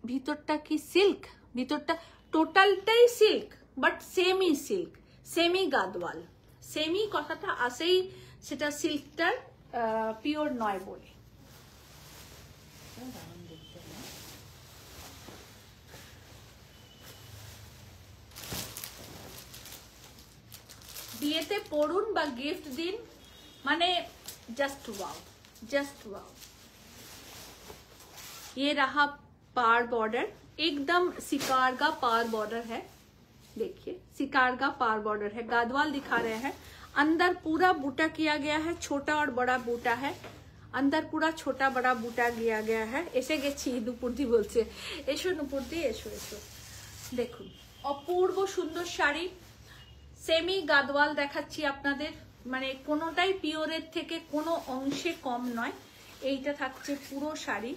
ভিতরটা কি সিল্ক, ভিতরটা টোটালটাই silk, but semi silk, semi Gadwal. Semi কথাটা আসেই সেটা সিল্কটার পিওর নয় বলে। বিয়েতে পড়ুন বা গিফট দিন, মানে जस्ट वाओ, जस्ट वाओ। ये रहा पार बॉर्डर, एकदम शिकार का पार बॉर्डर है। देखिए शिकार का पार बॉर्डर है, गादवाल दिखा रहे हैं। अंदर पूरा बूटा किया गया है, छोटा और बड़ा बूटा है, अंदर पूरा छोटा बड़ा बूटा किया गया है। एसे गेছি নুপুরদি বলছে, এসো নুপুরদি এসো এসো। দেখুন অপূর্ব সুন্দর শাড়ি, সেমি গাদওয়াল দেখাচ্ছি আপনাদের, মানে কোনোটাই পিওরের থেকে কোনো অংশে কম নয়। এইটা থাকছে পুরো শাড়ি,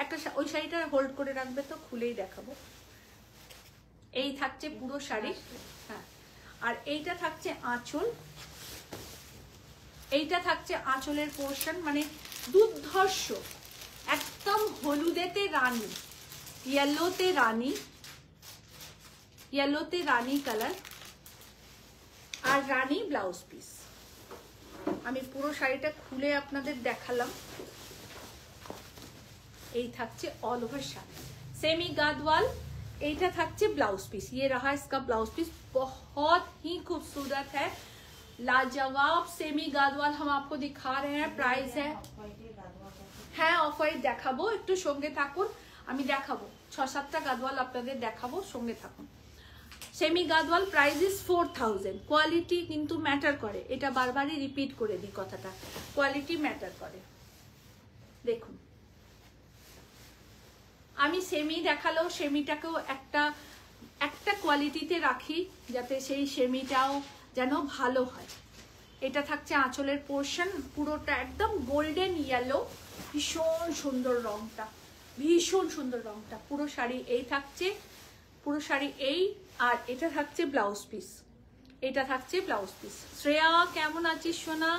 একটা ওই শাড়িটা হোল্ড করে রাখবে তো, খুলেই দেখাবো। এই থাকছে পুরো শাড়ি, হ্যাঁ। আর এইটা থাকছে আঁচল, এইটা থাকছে আঁচলের পোর্শন, মানে দুর্ধর্ষ একদম হলুদেতে রানী, ইয়েলোতে রানী, ইয়েলোতে রানী কালার, আর রানী ব্লাউজ পিস। আমি পুরো শাড়িটা খুলে আপনাদের দেখালাম। এই থাকছে অল ওভার শাড়ি, सेमी गादवाल। এইটা থাকছে ব্লাউজ পিস, ये रहा इसका ब्लाउज पीस, बहुत ही खूबसूरत है, लाजवाब सेमी गादवाल हम आपको दिखा रहे हैं। प्राइस है, হ্যাঁ অফ হোয়াইট দেখাবো, একটু সঙ্গে থাকুন, আমি দেখাবো। 6-7টা গাদওয়াল আপনাদের দেখাবো, সঙ্গে থাকুন। Semi Gadwal price is 4000। Quality কিন্তু ম্যাটার করে, এটা বারবারই রিপিট করে দিই কথাটা, কোয়ালিটি ম্যাটার করে। দেখুন আমি সেমি দেখালেও সেমিটাকেও একটা কোয়ালিটিতে রাখি, যাতে সেই সেমিটাও যেন ভালো হয়। এটা থাকছে আঁচলের পোর্শন, পুরোটা একদম গোল্ডেন ইয়েলো, ভীষণ সুন্দর রংটা, ভীষণ সুন্দর রংটা। পুরো শাড়ি এই থাকছে, পুরো শাড়ি এই, আর এটা থাকছে ব্লাউজ পিস, এটা থাকছে ব্লাউজ পিস। শ্রেয়া কেমন আছিস সোনা?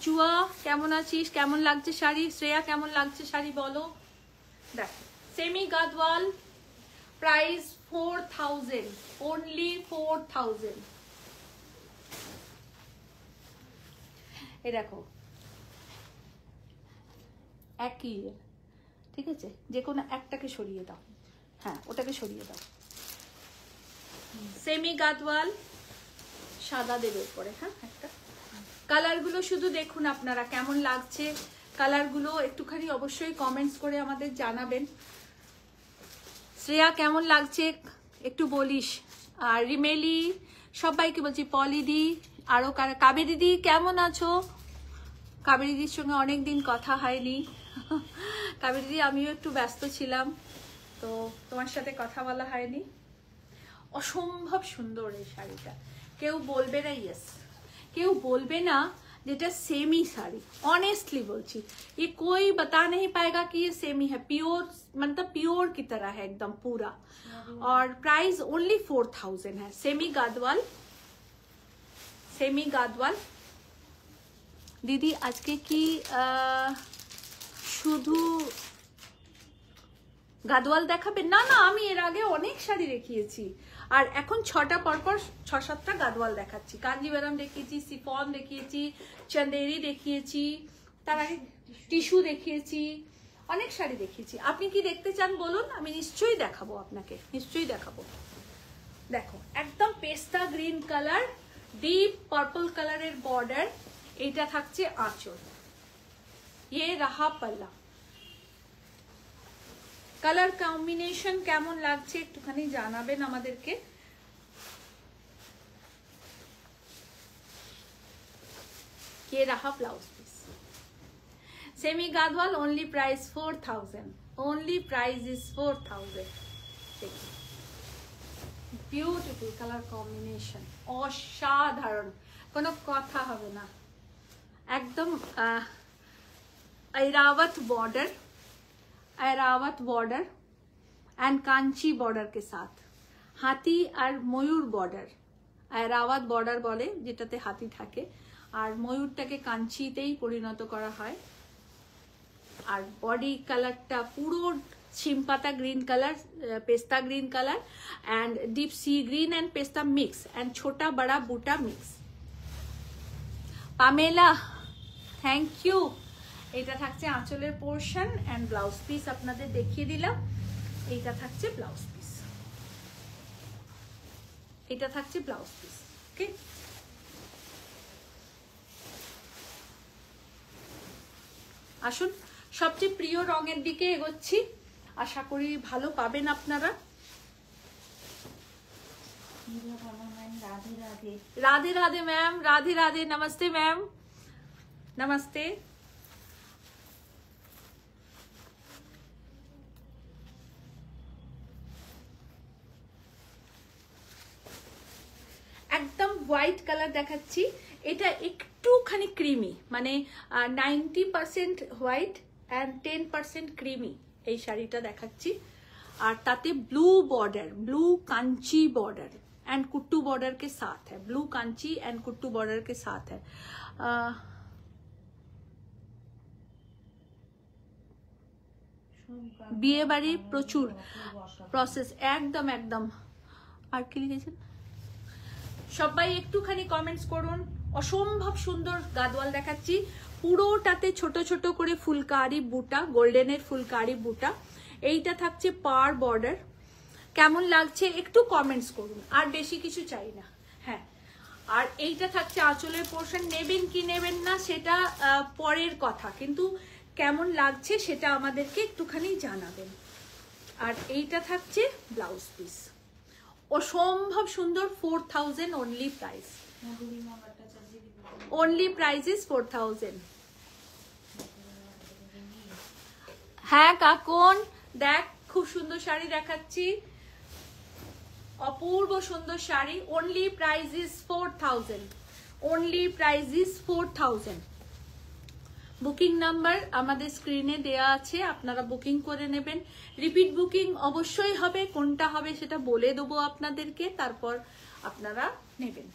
চুয়া কেমন আছিস? কেমন লাগছে শাড়ি? শ্রেয়া কেমন লাগছে শাড়ি বলো। দেখো সেমি গাদওয়াল প্রাইস 4000, only 4000। এই দেখো একই, ঠিক আছে, যে কোনো একটাকে সরিয়ে দাও, হ্যাঁ ওটাকে সরিয়ে দাও। সেমি গাদওয়াল সাদা দেবে উপরে, হ্যাঁ একটা। কালারগুলো শুধু দেখুন আপনারা কেমন লাগছে, কালারগুলো একটুখানি অবশ্যই কমেন্টস করে আমাদের জানাবেন। শ্রেয়া কেমন লাগছে একটু বলিস। আর রিমেলি সবাইকে বলছি, পলিদি, আরো কাবেরি দিদি কেমন আছো? কাবেরি দিদির সঙ্গে অনেকদিন কথা হয়নি। কাবেরি দিদি আমিও একটু ব্যস্ত ছিলাম, তো তোমার সাথে কথা বলা হয়নি। অসম্ভব সুন্দর এই শাড়িটা, কেউ বলবে না, ইয়েস কেউ বলবে না যেটা सेमी साड़ी, ऑनेस्टली बोलची, ये कोई बता नहीं पाएगा कि ये सेमी है, प्योर मतलब प्योर की तरह है एकदम पूरा। और प्राइस ओनली 4000 है। Semi Gadwal, semi Gadwal. दीदी आज के की শুধু গাদওয়াল দেখাবে না? না, আমি এর আগে অনেক শাড়ি দেখিয়েছি, আর এখন 6টা পরপর 6-7টা গাদওয়াল দেখাচ্ছি। কাঞ্জিভারাম দেখিয়েছি, সিফন দেখিয়েছি, চন্দেরি দেখিয়েছি, তার আগে টিস্যু দেখিয়েছি, অনেক শাড়ি দেখিয়েছি। আপনি কি দেখতে চান বলুন, আমি নিশ্চয়ই দেখাবো আপনাকে, নিশ্চয়ই দেখাবো। দেখো একদম পেস্তা গ্রিন কালার, ডিপ পার্পল কালারের বর্ডার, এইটা থাকছে আঁচল, ये रहा पल्ला। কালার কম্বিনেশন কেমন লাগছে একটুখানি জানাবেন আমাদেরকে। ये रहा blouse piece. Semi Gadwal only price 4000, only price is 4000। देखिए বিউটিফুল কালার কম্বিনেশন, অসাধারণ, কোনো কথা হবে না। একদম Airavat border, Airavat border and Kanchi border के साथ, हाथी और मयूर बॉर्डर। ऐरावत बॉर्डर बोले जेटाते हाथी थाके, और मयूरटाके कांचीतेई परिणत करा हय। और बॉडी कलरटा पुरो छिमपाता ग्रीन कलर, पेस्ता green colour and deep sea green and पेस्ता मिक्स एंड छोटा बड़ा बूटा मिक्स। Pamela thank you. এটা থাকছে আঁচলের পোর্শন এন্ড ব্লাউজ পিস, আপনাদের দেখিয়ে দিলাম। এইটা থাকছে ব্লাউজ পিস, এটা থাকছে ব্লাউজ পিস। ওকে, আসুন সবচেয়ে প্রিয় রঙের দিকে এগোচ্ছি, আশা করি ভালো পাবেন আপনারা। राधे राधे मैम, राधे राधे, नमस्ते मैम, नमस्ते। একদম হোয়াইট কালার দেখাচ্ছি, এটা একটুখানি ক্রিমি, মানে 90% হোয়াইট এন্ড 10% ক্রিমি এই শাড়িটা দেখাচ্ছি। আর তাতে blue border, blue Kanchi border and Kuttu border के साथ है, blue Kanchi and Kuttu border के साथ है। বিয়ে বাড়ি প্রচুর প্রসেস, একদম একদম। আর কি লিখেছেন সবাই একটুখানি কমেন্টস করুন। অসম্ভব সুন্দর গাদওয়াল দেখাচ্ছি, পুরোটাতে ছোট ছোট করে ফুলকারি বুটা, গোল্ডেনের ফুলকারি বুটা। এইটা থাকছে পার বর্ডার, কেমন লাগছে একটু কমেন্টস করুন, আর বেশি কিছু চাই না। হ্যাঁ, আর এইটা থাকছে আঁচলের পোর্শন। নেবেন কি নেবেন না সেটা পরের কথা, কিন্তু কেমন লাগছে সেটা আমাদেরকে একটুখানি জানাবেন। আর এইটা থাকছে ব্লাউজ পিস, অসম্ভব সুন্দর। 4000 only price, only price is 4000। হ্যাঁ কাকন দেখ, খুব সুন্দর শাড়ি দেখাচ্ছি, অপূর্ব সুন্দর sari. Only price is 4000, only price is 4000। Booking number আমাদের স্ক্রিনে দেয়া আছে, আপনারা বুকিং করে নেবেন। রিপিট বুকিং অবশ্যই হবে, কোনটা হবে সেটা বলে দেবো আপনাদেরকে, তারপর আপনারা নেবেন।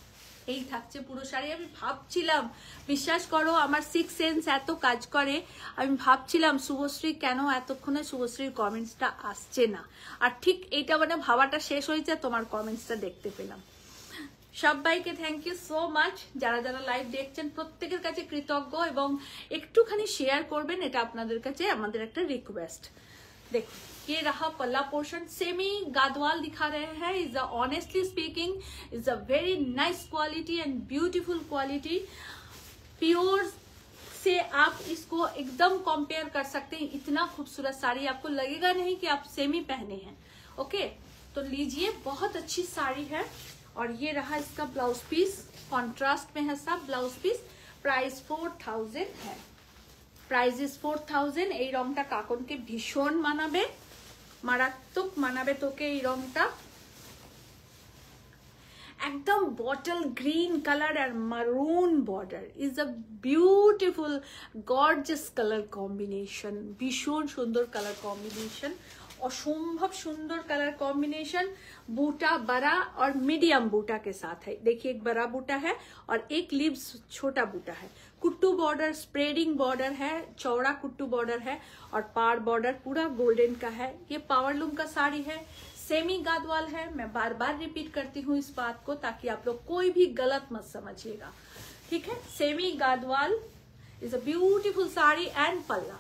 এই থাকছে পুরো শাড়ি। আমি ভাবছিলাম, বিশ্বাস করো আমার সিক্স সেন্স এত কাজ করে, আমি ভাবছিলাম শুভশ্রী কেন এতক্ষণে শুভশ্রীর কমেন্টসটা আসছে না, আর ঠিক এইটা মানে ভাবাটা শেষ হয়েছে, তোমার কমেন্টসটা দেখতে পেলাম। সবাইকে থ্যাংক ইউ সো মাচ, যারা যারা লাইভ দেখছেন প্রত্যেকের কাছে কৃতজ্ঞ, এবং একটুখানি শেয়ার করবেন, এটা আপনাদের কাছে আমাদের একটা রিকোয়েস্ট। देखो ये रहा पल्ला पोर्शन, सेमी गादवाल दिखा रहे हैं। Is a honestly speaking is a very nice quality and beautiful quality. Pure से आप इसको एकदम कंपेयर कर सकते हैं, इतना खूबसूरत साड़ी, आपको लगेगा नहीं कि आप सेमी पहने हैं। ओके तो लीजिए, बहुत अच्छी साड़ी है। और ये रहा इसका ब्लाउज पीस, कॉन्ट्रास्ट में है सब ब्लाउज पीस। प्राइस 4000 है, प्राइस इज 4000। এই রংটা কাকনকে ভীষণ মানাবে, মারাত্মক মানাবে তোকে এই রংটা। একদম বটল গ্রিন কালার আর মারুন border, is a beautiful gorgeous colour combination, ভীষণ সুন্দর কালার কম্বিনেশন, असंभव सुंदर कलर कॉम्बिनेशन। बूटा बड़ा और मीडियम बूटा के साथ है, देखिए एक बड़ा बूटा है और एक लीव्स छोटा बूटा है। कुट्टू बॉर्डर, स्प्रेडिंग बॉर्डर है, चौड़ा कुट्टू बॉर्डर है और पार बॉर्डर पूरा गोल्डन का है। ये पावरलूम का साड़ी है, सेमी गादवाल है। मैं बार बार रिपीट करती हूँ इस बात को, ताकि आप लोग कोई भी गलत मत समझिएगा, ठीक है। Semi Gadwal is a beautiful sari and पल्ला।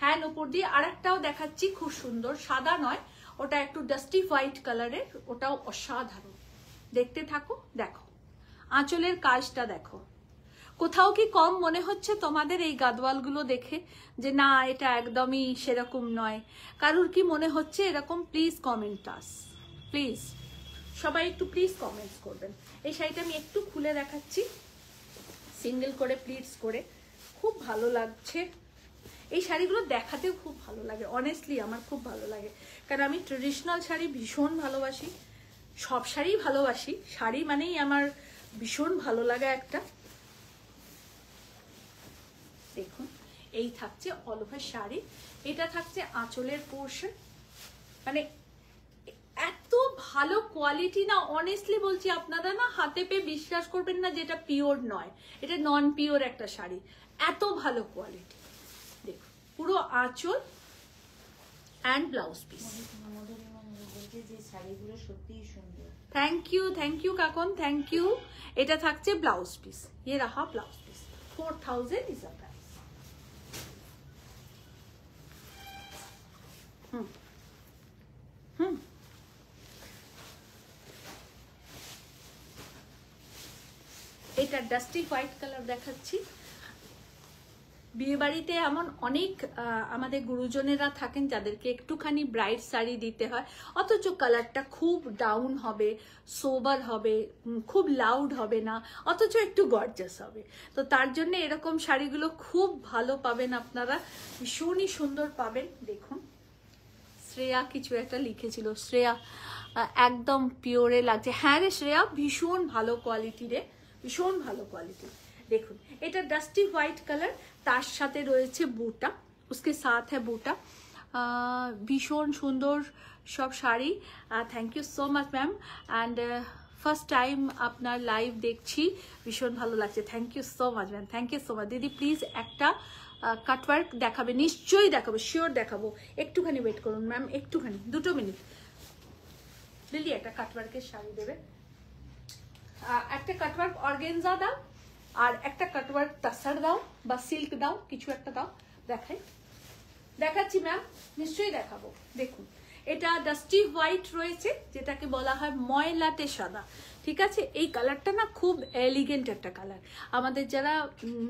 হ্যাঁ নুপুর দিয়ে আরেকটাও দেখাচ্ছি, খুব সুন্দর, সাদা নয়, ওটা একটু ডাস্টি হোয়াইট কালারের, ওটাও অসাধারণ। দেখতে থাকো, দেখো আঁচলের কাজটা দেখো। কোথাও কি কম মনে হচ্ছে তোমাদের এই গাদওয়ালগুলো দেখে, যে না এটা একদমই সেরকম নয়? কারুর কি মনে হচ্ছে এরকম? প্লিজ কমেন্ট আস, প্লিজ সবাই একটু প্লিজ কমেন্টস করবেন। এই শাড়িটা আমি একটু খুলে দেখাচ্ছি, সিঙ্গেল করে প্লিটস করে, খুব ভালো লাগছে। এই শাড়িগুলো দেখাতেও খুব ভালো লাগে, অনেস্টলি আমার খুব ভালো লাগে, কারণ আমি ট্রেডিশনাল শাড়ি ভীষণ ভালোবাসি, সব শাড়ি ভালোবাসি, শাড়ি মানেই আমার ভীষণ ভালো লাগা একটা। দেখুন এই থাকছে অল ওভার শাড়ি, এটা থাকছে আঁচলের পোর্শন। মানে এত ভালো কোয়ালিটি না, অনেস্টলি বলছি, আপনারা না হাতে পেয়ে বিশ্বাস করবেন না যেটা পিওর নয়, এটা নন পিওর একটা শাড়ি, এত ভালো কোয়ালিটি। দেখুন পুরো আঁচল and blouse piece. Thank you Kakon, thank you. এটা থাকছে ব্লাউজ পিস, ये रहा blouse piece, 4000 is a price. এটা ডাস্টি হোয়াইট কালার দেখাচ্ছি। বিয়ে বাড়িতে এমন অনেক আমাদের গুরুজনেরা থাকেন যাদেরকে একটুখানি ব্রাইট শাড়ি দিতে হয়, অথচ কালারটা খুব ডাউন হবে, সোবার হবে, খুব লাউড হবে না, অথচ একটু গর্জাস হবে। তো তার জন্য এরকম শাড়িগুলো খুব ভালো পাবেন আপনারা, ভীষণই সুন্দর পাবেন। দেখুন শ্রেয়া কিছু একটা লিখেছিল, শ্রেয়া একদম পিওরে লাগছে। হ্যাঁ রে শ্রেয়া, ভীষণ ভালো কোয়ালিটি রে, ভীষণ ভালো কোয়ালিটি। দেখুন এটা ডাস্টি হোয়াইট কালার, তার সাথে রয়েছে বুটা, उसके साथ है বুটা। ভীষণ সুন্দর সব sari. Thank you so much ma'am, and first time আপনার লাইভ দেখছি, ভীষণ ভালো লাগছে। Thank you so much ma'am, thank you so much. দিদি প্লিজ একটা কাটওয়ার্ক দেখাবে, নিশ্চয়ই দেখাবো, শিওর দেখাবো, একটুখানি ওয়েট করুন ম্যাম, একটুখানি 2 মিনিট। দিদি একটা কাটওয়ার্কের শাড়ি দেবে, একটা কাটওয়ার্ক অর্গেনজা দাও, আর একটা কাটওয়ার্ক তাসার দাও বা সিল্ক দাও, কিছু একটা দাও, দেখাচ্ছি ম্যাম, নিশ্চয়ই দেখাবো। দেখুন এটা ডাস্টি হোয়াইট রয়েছে, যেটাকে বলা হয় ময়লাটে সাদা। ঠিক আছে, এই কালারটা না খুব এলিগেন্ট একটা কালার। আমাদের যারা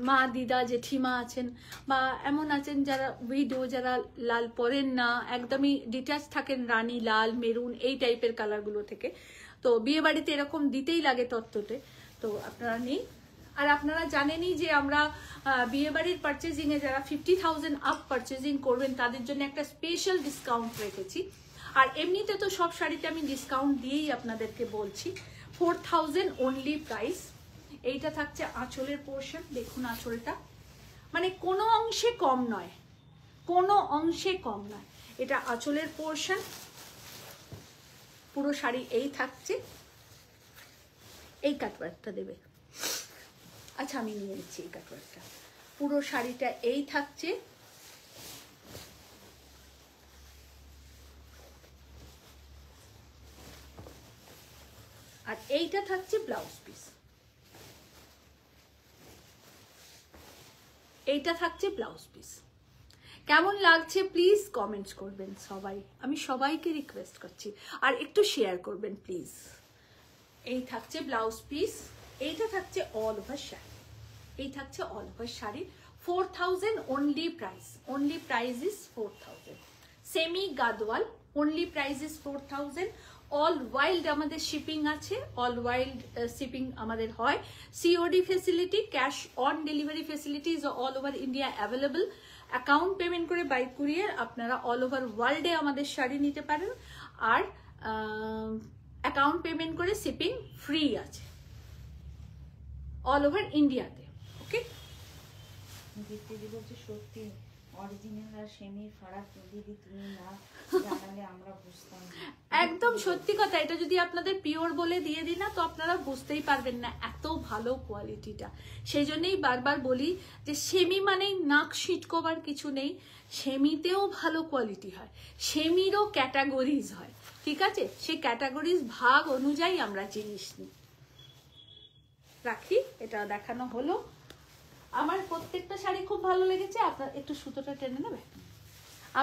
মা দিদা জেঠিমা আছেন বা এমন আছেন যারা ভিডিও যারা লাল পরেন না, একদমই ডিটাচ থাকেন রানী লাল মেরুন এই টাইপের কালারগুলো থেকে, তো বিয়ে বাড়িতে এরকম দিতেই লাগে তত্ত্বতে, তো আপনারা নিন। আর আপনারা জানেনই যে আমরা বিয়েবাড়ির পারচেজিংয়ে যারা 50,000 আপ পারচেজিং করবেন তাদের জন্য একটা স্পেশাল ডিসকাউন্ট রেখেছি। আর এমনিতে তো সব শাড়িতে আমি ডিসকাউন্ট দিয়েই আপনাদেরকে বলছি। 4,000 অনলি প্রাইস। এইটা থাকছে আঁচলের পোর্শন, দেখুন আঁচলটা মানে কোনো অংশে কম নয়, কোনো অংশে কম নয়। এটা আঁচলের পোর্শন, পুরো শাড়ি এই থাকছে। এই কাটওয়ার্কটা দেবে, আচ্ছা আমি নিয়ে নিচ্ছি এই কাটওয়ার্কটা। পুরো শাড়িটা এই থাকছে, আর এইটা থাকছে ব্লাউজ পিস। এইটা থাকছে ব্লাউজ পিস। কেমন লাগছে প্লিজ কমেন্টস করবেন সবাই, আমি সবাইকে রিকোয়েস্ট করছি, আর একটু শেয়ার করবেন প্লিজ। এই থাকছে ব্লাউজ পিস, এইটা থাকছে অল ওভার শাড়ি, এই থাকছে all over sari. 4,000 only price, only price is 4,000। Semi Gadwal, only price is 4,000। All wild আমাদের শিপিং আছে, অল ওয়াইল্ড শিপিং আমাদের হয়। COD facility, cash on delivery facility is all over India available. Account payment করে বাই কুরিয়ার আপনারা অল ওভার ওয়ার্ল্ডে আমাদের শাড়ি নিতে পারেন, আর অ্যাকাউন্ট পেমেন্ট করে শিপিং ফ্রি আছে অল ওভার ইন্ডিয়াতে। ওকে, দিদি বলছে সত্যি অরিজিনাল আর সেমির ফারাক দিদি তুমি না জানালে আমরা বুঝতাম না। একদম সত্যি কথা, এটা যদি আপনাদের পিওর বলে দিয়ে দিই না তো আপনারা বুঝতেই পারবেন না এত ভালো কোয়ালিটিটা। সেই জন্যই বারবার বলি যে সেমি মানেই নাক ছিটকোবার কিছু নেই, সেমিতেও ভালো কোয়ালিটি হয়, সেমিরও ক্যাটাগরিজ হয়। ঠিক আছে, সেই ক্যাটাগরিজ ভাগ অনুযায়ী আমরা জিনিস নিই। রাখি, এটা দেখানো হলো। আমার প্রত্যেকটা শাড়ি খুব ভালো লেগেছে। আপনার একটু সুতোটা টেনে নেবে,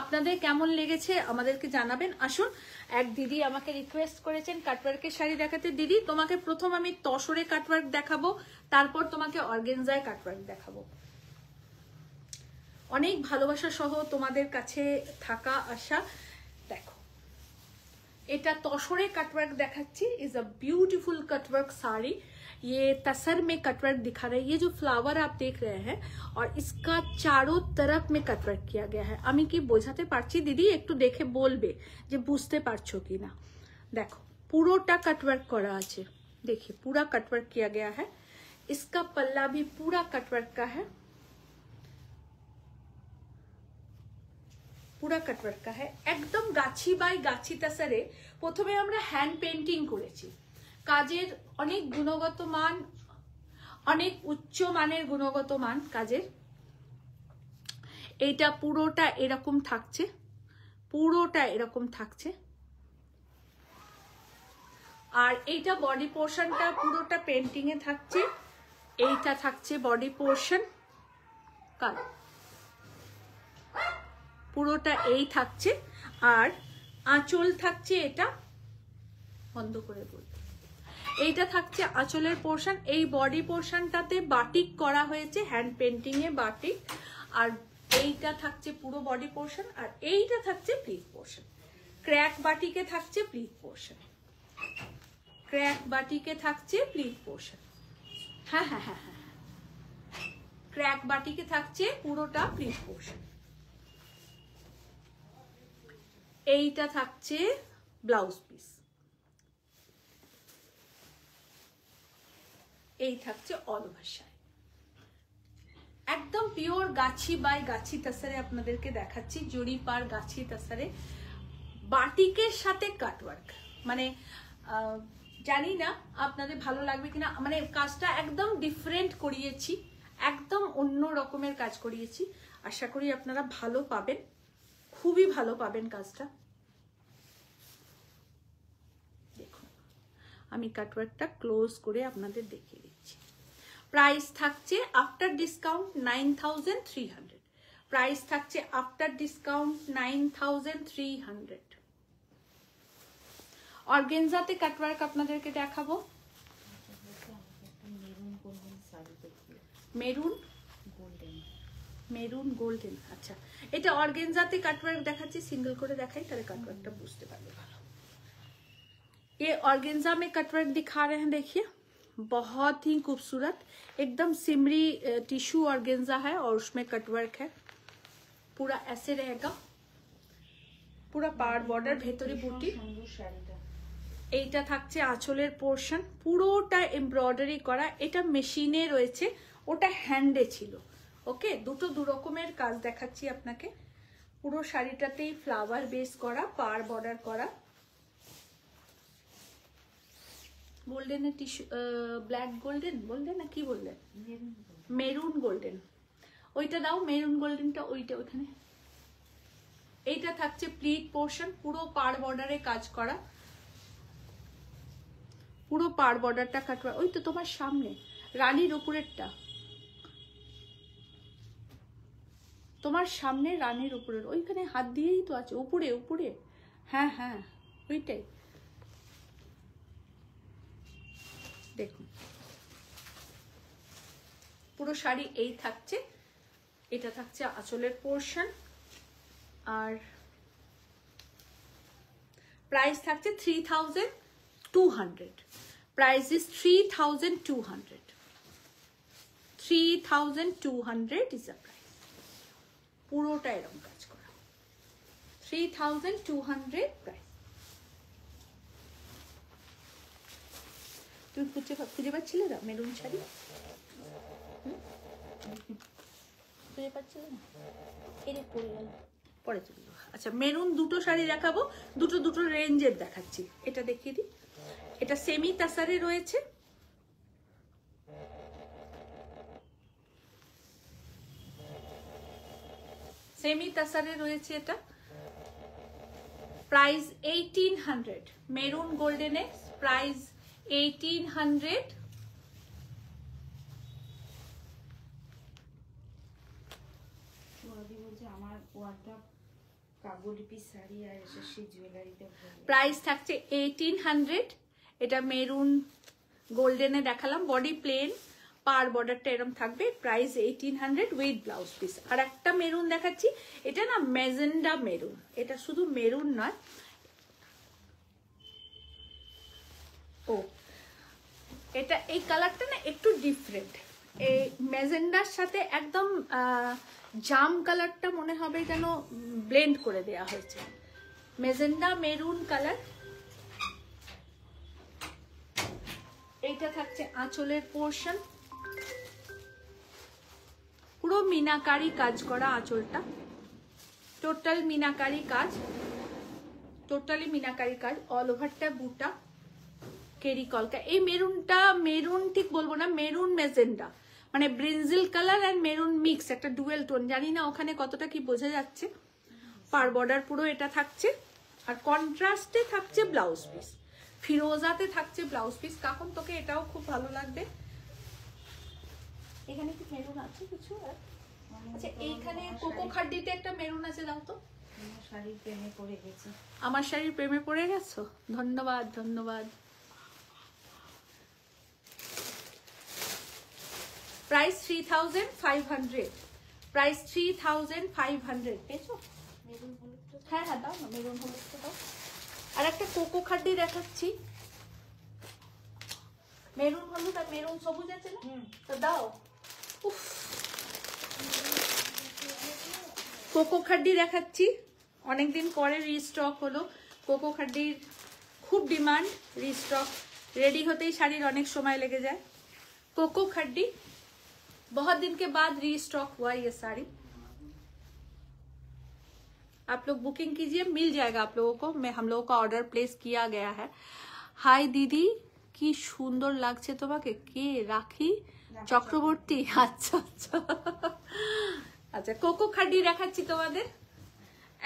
আপনাদের কেমন লেগেছে আমাদেরকে জানাবেন। আসুন, এক দিদি আমাকে রিকোয়েস্ট করেছেন কাটওয়ার্কের শাড়ি দেখাতে। দিদি তোমাকে প্রথম আমি তসরে কাটওয়ার্ক দেখাবো, তারপর তোমাকে অর্গেনজায় কাটওয়ার্ক দেখাবো। অনেক ভালোবাসা সহ তোমাদের কাছে থাকা আশা। দেখো, এটা তসরে कटवर्क দেখাচ্ছি। Is a beautiful cutwork sari. ये तसर में कटवर्क दिखा रहा है। ये जो फ्लावर आप देख रहे हैं और इसका चारों तरफ में कटवर्क किया गया है। আমি কি বোঝাতে পারছি দিদি? একটু দেখে বলবে যে বুঝতে পারছো কিনা। দেখো পুরোটা कटवर्क করা আছে, देखिए पूरा कटवर्क किया गया है। इसका पल्ला भी पूरा कटवर्क का है, পুরা কাটওয়ার্ক কা হ্যায়। একদম গাছি বাই গাছি তাসারে প্রথমে আমরা হ্যান্ড পেন্টিং করেছি। কাজের অনেক গুণগত মান, অনেক উচ্চ মানের গুণগত মান কাজের। এইটা পুরোটা এরকম থাকছে, পুরোটা এরকম থাকছে। আর এইটা বডি পোর্শনটা পুরোটা পেন্টিং এ থাকছে। এইটা থাকছে বডি পোর্শন, কাল পুরোটা এই থাকছে। আর আঁচল থাকছে, এটা বন্ধ করে বল, এইটা থাকছে আঁচলের পোর্শন। এই বডি পোর্শনটাতে বাটিক করা হয়েছে, হ্যান্ড পেন্টিং এ বাটিক। আর এইটা থাকছে পুরো বডি পোর্শন, আর এইটা থাকছে প্লিট পোর্শন। ক্র্যাক বাটিকে থাকছে প্লিট পোর্শন, ক্র্যাক বাটিকে থাকছে প্লিট পোর্শন। হ্যাঁ হ্যাঁ হ্যাঁ হ্যাঁ, ক্র্যাক বাটিকে থাকছে পুরোটা প্লিট পোর্শন। এইটা থাকছে ব্লাউজ পিস, এই থাকছে অল ওভার শাড়ি। একদম পিওর গাছি বাই গাছি তাসারে আপনাদেরকে দেখাচ্ছি। জড়ি পার গাছি তাসারে বাটিকের সাথে কাটওয়ার্ক। মানে জানি না আপনাদের ভালো লাগবে কিনা, মানে কাজটা একদম ডিফারেন্ট করিয়েছি, একদম অন্য রকমের কাজ করিয়েছি। আশা করি আপনারা ভালো পাবেন, খুবই ভালো পাবেন কাজটা। দেখুন আমি কাটওয়ার্কটা ক্লোজ করে আপনাদের দেখিয়ে দিচ্ছি। প্রাইস থাকছে আফটার ডিসকাউন্ট 9,300। প্রাইস থাকছে আফটার ডিসকাউন্ট 9,300। অর্গেনজাতে কাটওয়ার্ক আপনাদেরকে দেখাবো। মেরুন গোল্ডেন শাড়ি দেখি, মেরুন গোল্ডেন, মেরুন গোল্ডেন। अच्छा, এটা অর্গেনজাতে কাটওয়ার্ক দেখাচ্ছি, সিঙ্গেল করে দেখাই তাহলে কাটওয়ার্কটা বুঝতে পারবে ভালো। ये ऑर्गेन्जा में कटवर्क दिखा रहे हैं, देखिए बहुत ही खूबसूरत, एकदम सिमरी टिश्यू ऑर्गेन्जा है और उसमें कटवर्क है। पूरा ऐसे रहेगा, पूरा पार बॉर्डर, भेतरी बुटी। সুন্দর শাড়িটা। এইটা থাকছে আঁচলের পোর্শন, পুরোটা এমব্রয়ডারি করা। এটা মেশিনে রয়েছে, ওটা হ্যান্ডে ছিল। ওকে, দুটো দু রকমের কাজ দেখাচ্ছি আপনাকে। পুরো শাড়িটাতেই ফ্লাওয়ার বেস করা, পার বর্ডার করা। গোল্ডেনের টিস্যু, ব্ল্যাক গোল্ডেন বললেন না কি বললেন? Maroon golden. ওইটা দাও, মেরুন গোল্ডেনটা ওইটা ওইখানে। এইটা থাকছে প্লিট পোর্শন, পুরো পার বর্ডারে কাজ করা, পুরো পার বর্ডারটা কাটওয়ার্ক। ওই তো তোমার সামনে রানীর উপরেরটা, তোমার সামনে রানীর উপরের ওইখানে হাত দিয়েই তো আছে, উপরে উপরে। হ্যাঁ হ্যাঁ, ওইটাই। দেখুন পুরো শাড়ি এই থাকছে। এটা থাকছে আঁচলের পোর্শন, আর প্রাইস থাকছে 3200। Price is 3200। 3200 is a price. পুরোটা এরকম কাজ করা, 3200 প্রাইস। তুমি খুঁজে পাচ্ছিলে না মেরুন শাড়ি? খুঁজে পাচ্ছিলে না? এটা পরে গেল, পরে চলে যাবো। আচ্ছা, মেরুন দুটো শাড়ি দেখাবো, দুটো দুটো রেঞ্জের দেখাচ্ছি। এটা দেখিয়ে দিই, এটা সেমি তাসারে রয়েছে। সেমি তাসারে রয়েছে এটা। প্রাইস 1800। মেরুন গোল্ডেনে প্রাইস 1800। আমার ওয়ার্ডটা কাবুলিপি শাড়ি আর এসএসসি জুয়েলারিতে প্রাইস থাকছে 1800। এটা মেরুন গোল্ডেনে দেখালাম, বডি প্লেন, পার বর্ডারটা এরকম থাকবে। Price 1800 with blouse piece. আর একটা মেরুন দেখাচ্ছি, এটা না ম্যাজেন্ডা মেরুন, এটা শুধু মেরুন নয়। ও, এটা এই কালারটা না একটু ডিফারেন্ট। এই ম্যাজেন্ডার সাথে একদম জাম কালারটা মনে হবে যেন ব্লেন্ড করে দেয়া হয়েছে। Magenta maroon colour. এইটা থাকছে আঁচলের পোর্শন, পুরো মিনাকারি কাজ করা আঁচলটা, টোটাল মিনাকারি কাজ, টোটালি মিনাকারি কাজ। অল ওভারটা বুটা কেরি কলকা। এই মেরুনটা মেরুন ঠিক বলবো না, মেরুন ম্যাজেন্ডা, মানে ব্রিনজিল কালার অ্যান্ড মেরুন মিক্স, একটা ডুয়েল টোন। জানি না ওখানে কতটা কি বোঝা যাচ্ছে। পার বর্ডার পুরো এটা থাকছে, আর কন্ট্রাস্টে থাকছে ব্লাউজ পিস, ফিরোজাতে থাকছে ব্লাউজ পিস। কাকুন তোকে এটাও খুব ভালো লাগবে। এখানে কি মেরুন আছে কিছু? আচ্ছা, এইখানে কোকো খাড্ডিতে একটা মেরুন আছে, দাও তো। শাড়ির প্রেমে পড়ে গেছে। আমার শাড়ির প্রেমে পড়ে গেছো, ধন্যবাদ ধন্যবাদ। প্রাইস 3500। প্রাইস 3500 পেয়েছো? মেরুন হলুদ, হ্যাঁ হ্যাঁ দাও না, মেরুন হলুদটা দাও। আর একটা কোকো খাড্ডি দেখাচ্ছি, মেরুন হলুদ আর মেরুন সবুজ আছে না, তো দাও। উফ, কোকো খাড্ডি দেখাচ্ছি, অনেকদিন পরে রিস্টক হলো। কোকো খাড্ডির খুব ডিমান্ড, রিস্টক। रेडी होते ही শাড়ির অনেক সময় লেগে যায়। कोको खड्डी बहुत दिन के बाद रीस्टॉक हुआ ये साड़ी। आप लोग बुकिंग कीजिए, मिल जाएगा आप लोगों को। मैं हम लोगों का ऑर्डर प्लेस किया गया है। हाय दीदी কি সুন্দর লাগছে তোমাকে। কে? রাখি চক্রবর্তী। আচ্ছা আচ্ছা আচ্ছা, কোকো খাড্ডি দেখাচ্ছি তোমাদের,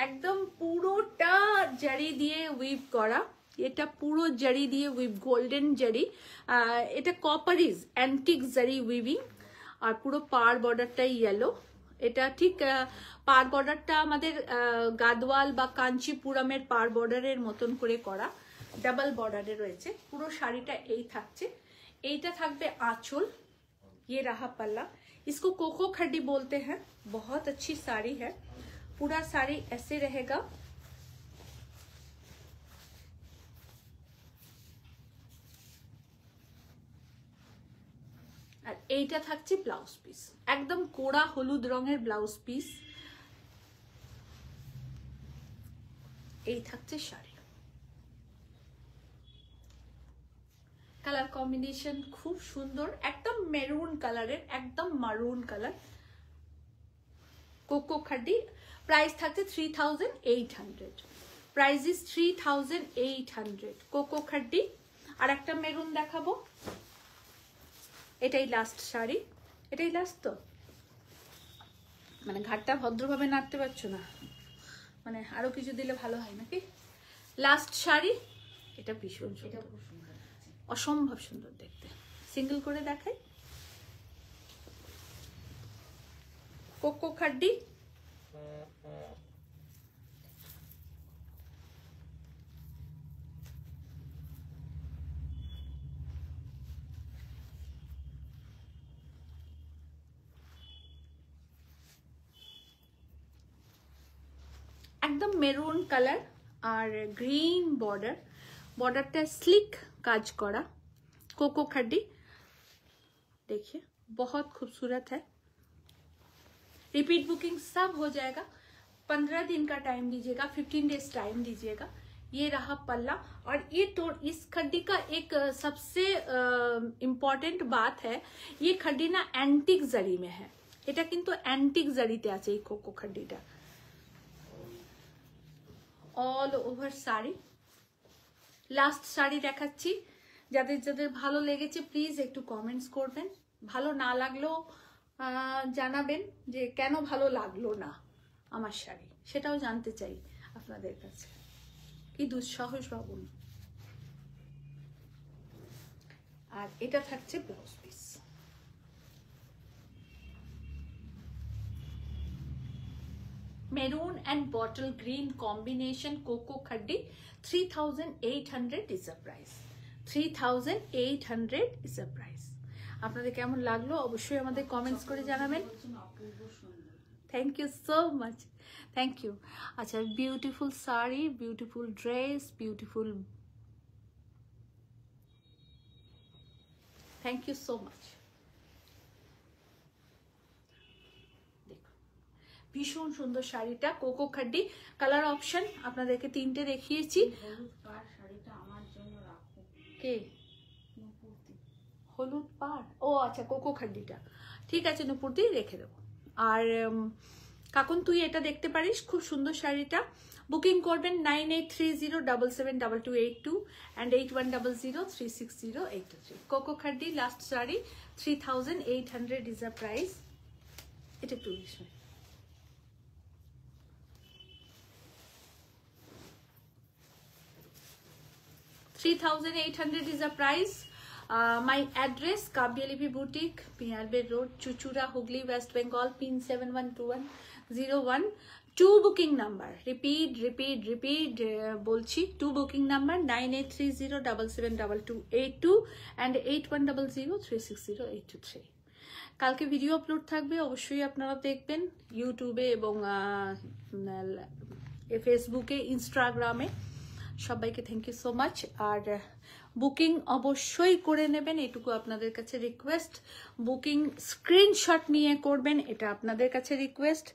একদম পুরোটা জারি দিয়ে উইভ করা। এটা পুরো জারি দিয়ে উইভ, গোল্ডেন জারি। এটা কপারিজ অ্যান্টিক জারি উইভিং, আর পুরো পার বর্ডারটাই ইয়েলো। এটা ঠিক পার বর্ডারটা আমাদের গাদওয়াল বা কাঞ্চিপুরমের পার বর্ডারের মতন করে করা। ডাবল বর্ডারে রয়েছে। পুরো শাড়িটা এই থাকছে, এইটা থাকবে आंचल। ये रहा पल्ला। इसको कोको खड्डी बोलते हैं। बहुत अच्छी साड़ी है। पूरा साड़ी ऐसे रहेगा। আর এইটা থাকছে ব্লাউজ পিস, একদম কোড়া হলুদ রঙের ব্লাউজ পিস। এই থাকছে শাড়ি। কালার কম্বিনেশন খুব সুন্দর, একদম মেরুন কালারের, একদম মারুন কালার। কোকো খাড্ডি। প্রাইস থাকছে 3800। Price is 3800 cocoa খাড্ডি। আর একটা মেরুন দেখাবো, এটাই লাস্ট শাড়ি। এটাই লাস্ট তো, মানে ঘাটটা ভদ্রভাবে নাড়তে পারছো না, মানে আরো কিছু দিলে ভালো হয় নাকি। লাস্ট শাড়ি, এটা ভীষণ সুন্দর, অসম্ভব সুন্দর দেখতে। সিঙ্গেল করে দেখাই। কোকো খাড্ডি। একদম মেরুন কালার আর গ্রিন বর্ডার, बॉर्डरটা स्लिक काज करा। कोको खड्डी देखिए बहुत खूबसूरत है। रिपीट बुकिंग सब हो जाएगा। 15 दिन का टाइम दीजिएगा, 15 डेज टाइम दीजिएगा। ये रहा पल्ला। और ये तो इस खड्डी का एक सबसे इम्पोर्टेंट बात है, ये खड्डी ना एंटिक जरी में है। এটা কিন্তু অ্যান্টিক জারিতে আছে এই কোকো খাড্ডিটা। অল ওভার শাড়ি। লাস্ট শাড়ি দেখাচ্ছি। যাদের যাদের ভালো লেগেছে প্লিজ একটু কমেন্টস করবেন, ভালো না লাগলেও জানাবেন যে কেন ভালো লাগলো না আমার শাড়ি, সেটাও জানতে চাই আপনাদের কাছে। কি দুঃসাহস ভাবুন। আর এটা থাকছে blouse piece. Maroon and bottle green combination coco khaddi 3800 is the price. 3800 is the price. আপনাদের কেমন লাগলো অবশ্যই আমাদের কমেন্টস করে জানাবেন। Thank you so much, thank you. আচ্ছা, বিউটিফুল শাড়ি, beautiful dress, beautiful, thank you so much. ভীষণ সুন্দর শাড়িটা, কোকো খাড্ডি। কালার অপশন আপনাদেরকে তিনটে দেখিয়েছি। কে হলুদ পাড়? ও আচ্ছা, কোকো খাড্ডিটা ঠিক আছে, নুপুর দিয়ে রেখে দেবো। আর কাকুন তুই এটা দেখতে পারিস, খুব সুন্দর শাড়িটা। বুকিং করবেন 9830772282 and 8100360823। Cocoa খাড্ডি last sari 3800 is the price। এটা একটু বিষয় 3800 is the price। My address Kabyalipi Boutique, PRB Road, Chuchura, Hooghly, West Bengal, pin 712101। 2 booking number, repeat bolchi, 2 booking number 9830772282 and 8100360823। কালকে ভিডিও আপলোড থাকবে, অবশ্যই আপনারা দেখবেন ইউটিউবে এবং ফেসবুকে, ইনস্টাগ্রামে। সবাইকে থ্যাংক ইউ সো মাচ। আর বুকিং অবশ্যই করে নেবেন, এটুকু আপনাদের কাছে রিকোয়েস্ট। বুকিং স্ক্রিনশট নিয়ে করবেন, এটা আপনাদের কাছে রিকোয়েস্ট।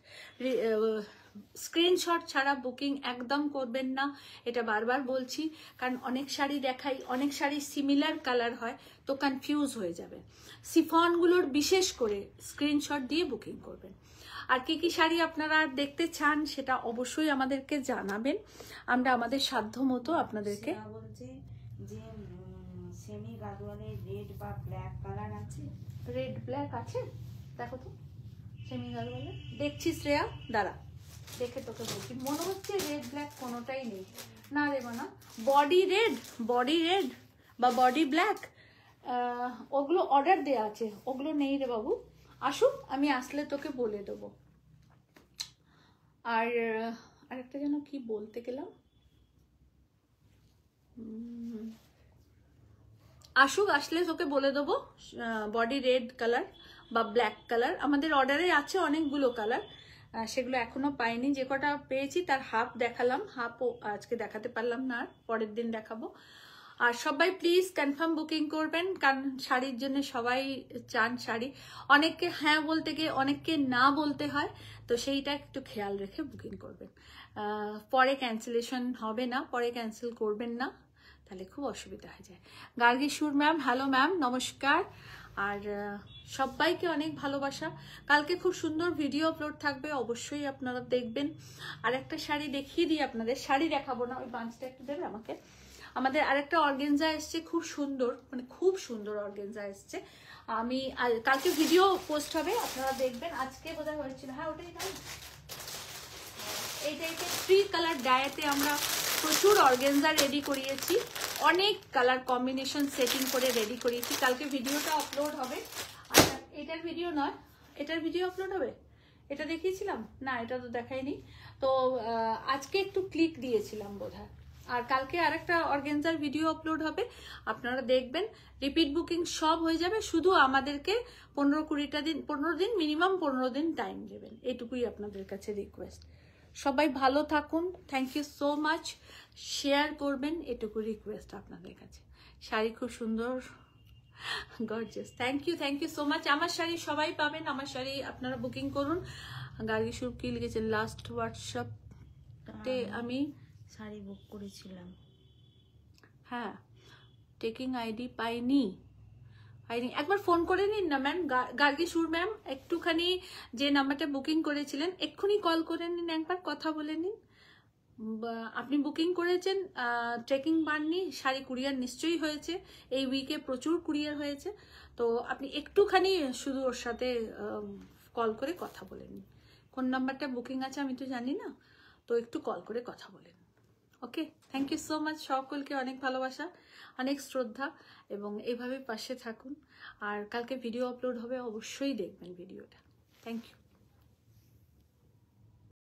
স্ক্রিনশট ছাড়া বুকিং একদম করবেন না, এটা বারবার বলছি, কারণ অনেক শাড়ি দেখাই, অনেক শাড়ি সিমিলার কালার হয়, তো কনফিউজ হয়ে যাবে। সিফনগুলোর বিশেষ করে স্ক্রিনশট দিয়ে বুকিং করবেন। আর কি কি শাড়ি আপনারা দেখতে চান সেটা অবশ্যই আমাদেরকে জানাবেন, আমরা আমাদের সাধ্য মতো আপনাদেরকে। বলছে যে সেমি গাদোয়ালে রেড বা ব্ল্যাক কালার আছে। রেড ব্ল্যাক আছে, দেখো তো সেমি গাদোয়ালে। দেখছি শ্রেয়া, দাঁড়া দেখে তোকে বলছি। মনে হচ্ছে রেড ব্ল্যাক কোনোটাই নেই। না দেবো না, বডি রেড বা বডি ব্ল্যাক ওগুলো অর্ডার দেওয়া আছে, ওগুলো নেই রে বাবু। আসুক, আমি আসলে তোকে বলে দেবো। আর আরেকটা যেন কি বলতে গেলাম, আসুক, আসলে তোকে বলে দেবো বডি রেড কালার বা ব্ল্যাক কালার। আমাদের অর্ডারে আছে অনেকগুলো কালার, সেগুলো এখনো পাইনি। যে কটা পেয়েছি তার হাফ দেখালাম, হাফও আজকে দেখাতে পারলাম না, আর পরের দিন দেখাবো। আর সবাই প্লিজ কনফার্ম বুকিং করবেন, কারণ শাড়ির জন্য সবাই চান শাড়ি। অনেককে হ্যাঁ বলতে গিয়ে অনেককে না বলতে হয়, তো সেইটা একটু খেয়াল রেখে বুকিং করবেন। পরে ক্যান্সেলেশন হবে না, পরে ক্যান্সেল করবেন না, তাহলে খুব অসুবিধা হয়ে যায়। গার্গী সুর ম্যাম, হ্যালো ম্যাম, নমস্কার। আর সবাইকে অনেক ভালোবাসা। কালকে খুব সুন্দর ভিডিও আপলোড থাকবে, অবশ্যই আপনারা দেখবেন। আর একটা শাড়ি দেখিয়ে দিই আপনাদের, শাড়ি দেখাবো না, ওই বাঞ্চটা একটু দেবে আমাকে। আমাদের আরেকটা অর্গেনজা এসছে, খুব সুন্দর, মানে খুব সুন্দর অর্গেনজা এসছে। আমি কালকে ভিডিও পোস্ট হবে, আপনারা দেখবেন। আজকে বোধহয় হয়েছিল, হ্যাঁ ওটাই না, এই টাইপের 3 কালার ডায়েতে আমরা প্রচুর অর্গেনজা রেডি করিয়েছি, অনেক কালার কম্বিনেশন সেটিং করে রেডি করিয়েছি। কালকে ভিডিওটা আপলোড হবে। আর এটার ভিডিও নয়, এটার ভিডিও আপলোড হবে, এটা দেখিয়েছিলাম না, এটা তো দেখাইনি। তো আজকে একটু ক্লিক দিয়েছিলাম বোধহয়। আর কালকে আরেকটা অর্গেনজার ভিডিও আপলোড হবে, আপনারা দেখবেন। রিপিট বুকিং সব হয়ে যাবে, শুধু আমাদেরকে 15 দিন মিনিমাম 15 দিন টাইম দেবেন, এটুকুই আপনাদের কাছে রিকোয়েস্ট। সবাই ভালো থাকুন, thank you so much. Share করবেন, এটুকু রিকোয়েস্ট আপনাদের কাছে। শাড়ি খুব সুন্দর, gorgeous, thank you so much. আমার শাড়ি সবাই পাবেন, আমার শাড়ি আপনারা বুকিং করুন। গার্গী সুর কি লিখেছেন, লাস্ট হোয়াটসঅ্যাপে আমি শাড়ি বুক করেছিলাম, হ্যাঁ টেকিং আইডি পাইনি, একবার ফোন করে নিন না ম্যাম। গার্গী সুর ম্যাম, একটুখানি যে নাম্বারটা বুকিং করেছিলেন এক্ষুনি কল করে নিন, একবার কথা বলে নিন। আপনি বুকিং করেছেন, ট্রেকিং পাননি, শাড়ি কুরিয়ার নিশ্চয়ই হয়েছে, এই উইকে প্রচুর কুরিয়ার হয়েছে। তো আপনি একটুখানি শুধু ওর সাথে কল করে কথা বলে নিন। কোন নাম্বারটা বুকিং আছে আমি তো জানি না, তো একটু কল করে কথা বলেন। ওকে, থ্যাংক ইউ সো মাচ। সকলকে অনেক ভালোবাসা, অনেক শ্রদ্ধা, এবং এইভাবে পাশে থাকুন। আর কালকে ভিডিও আপলোড হবে, অবশ্যই দেখবেন ভিডিওটা। Thank you.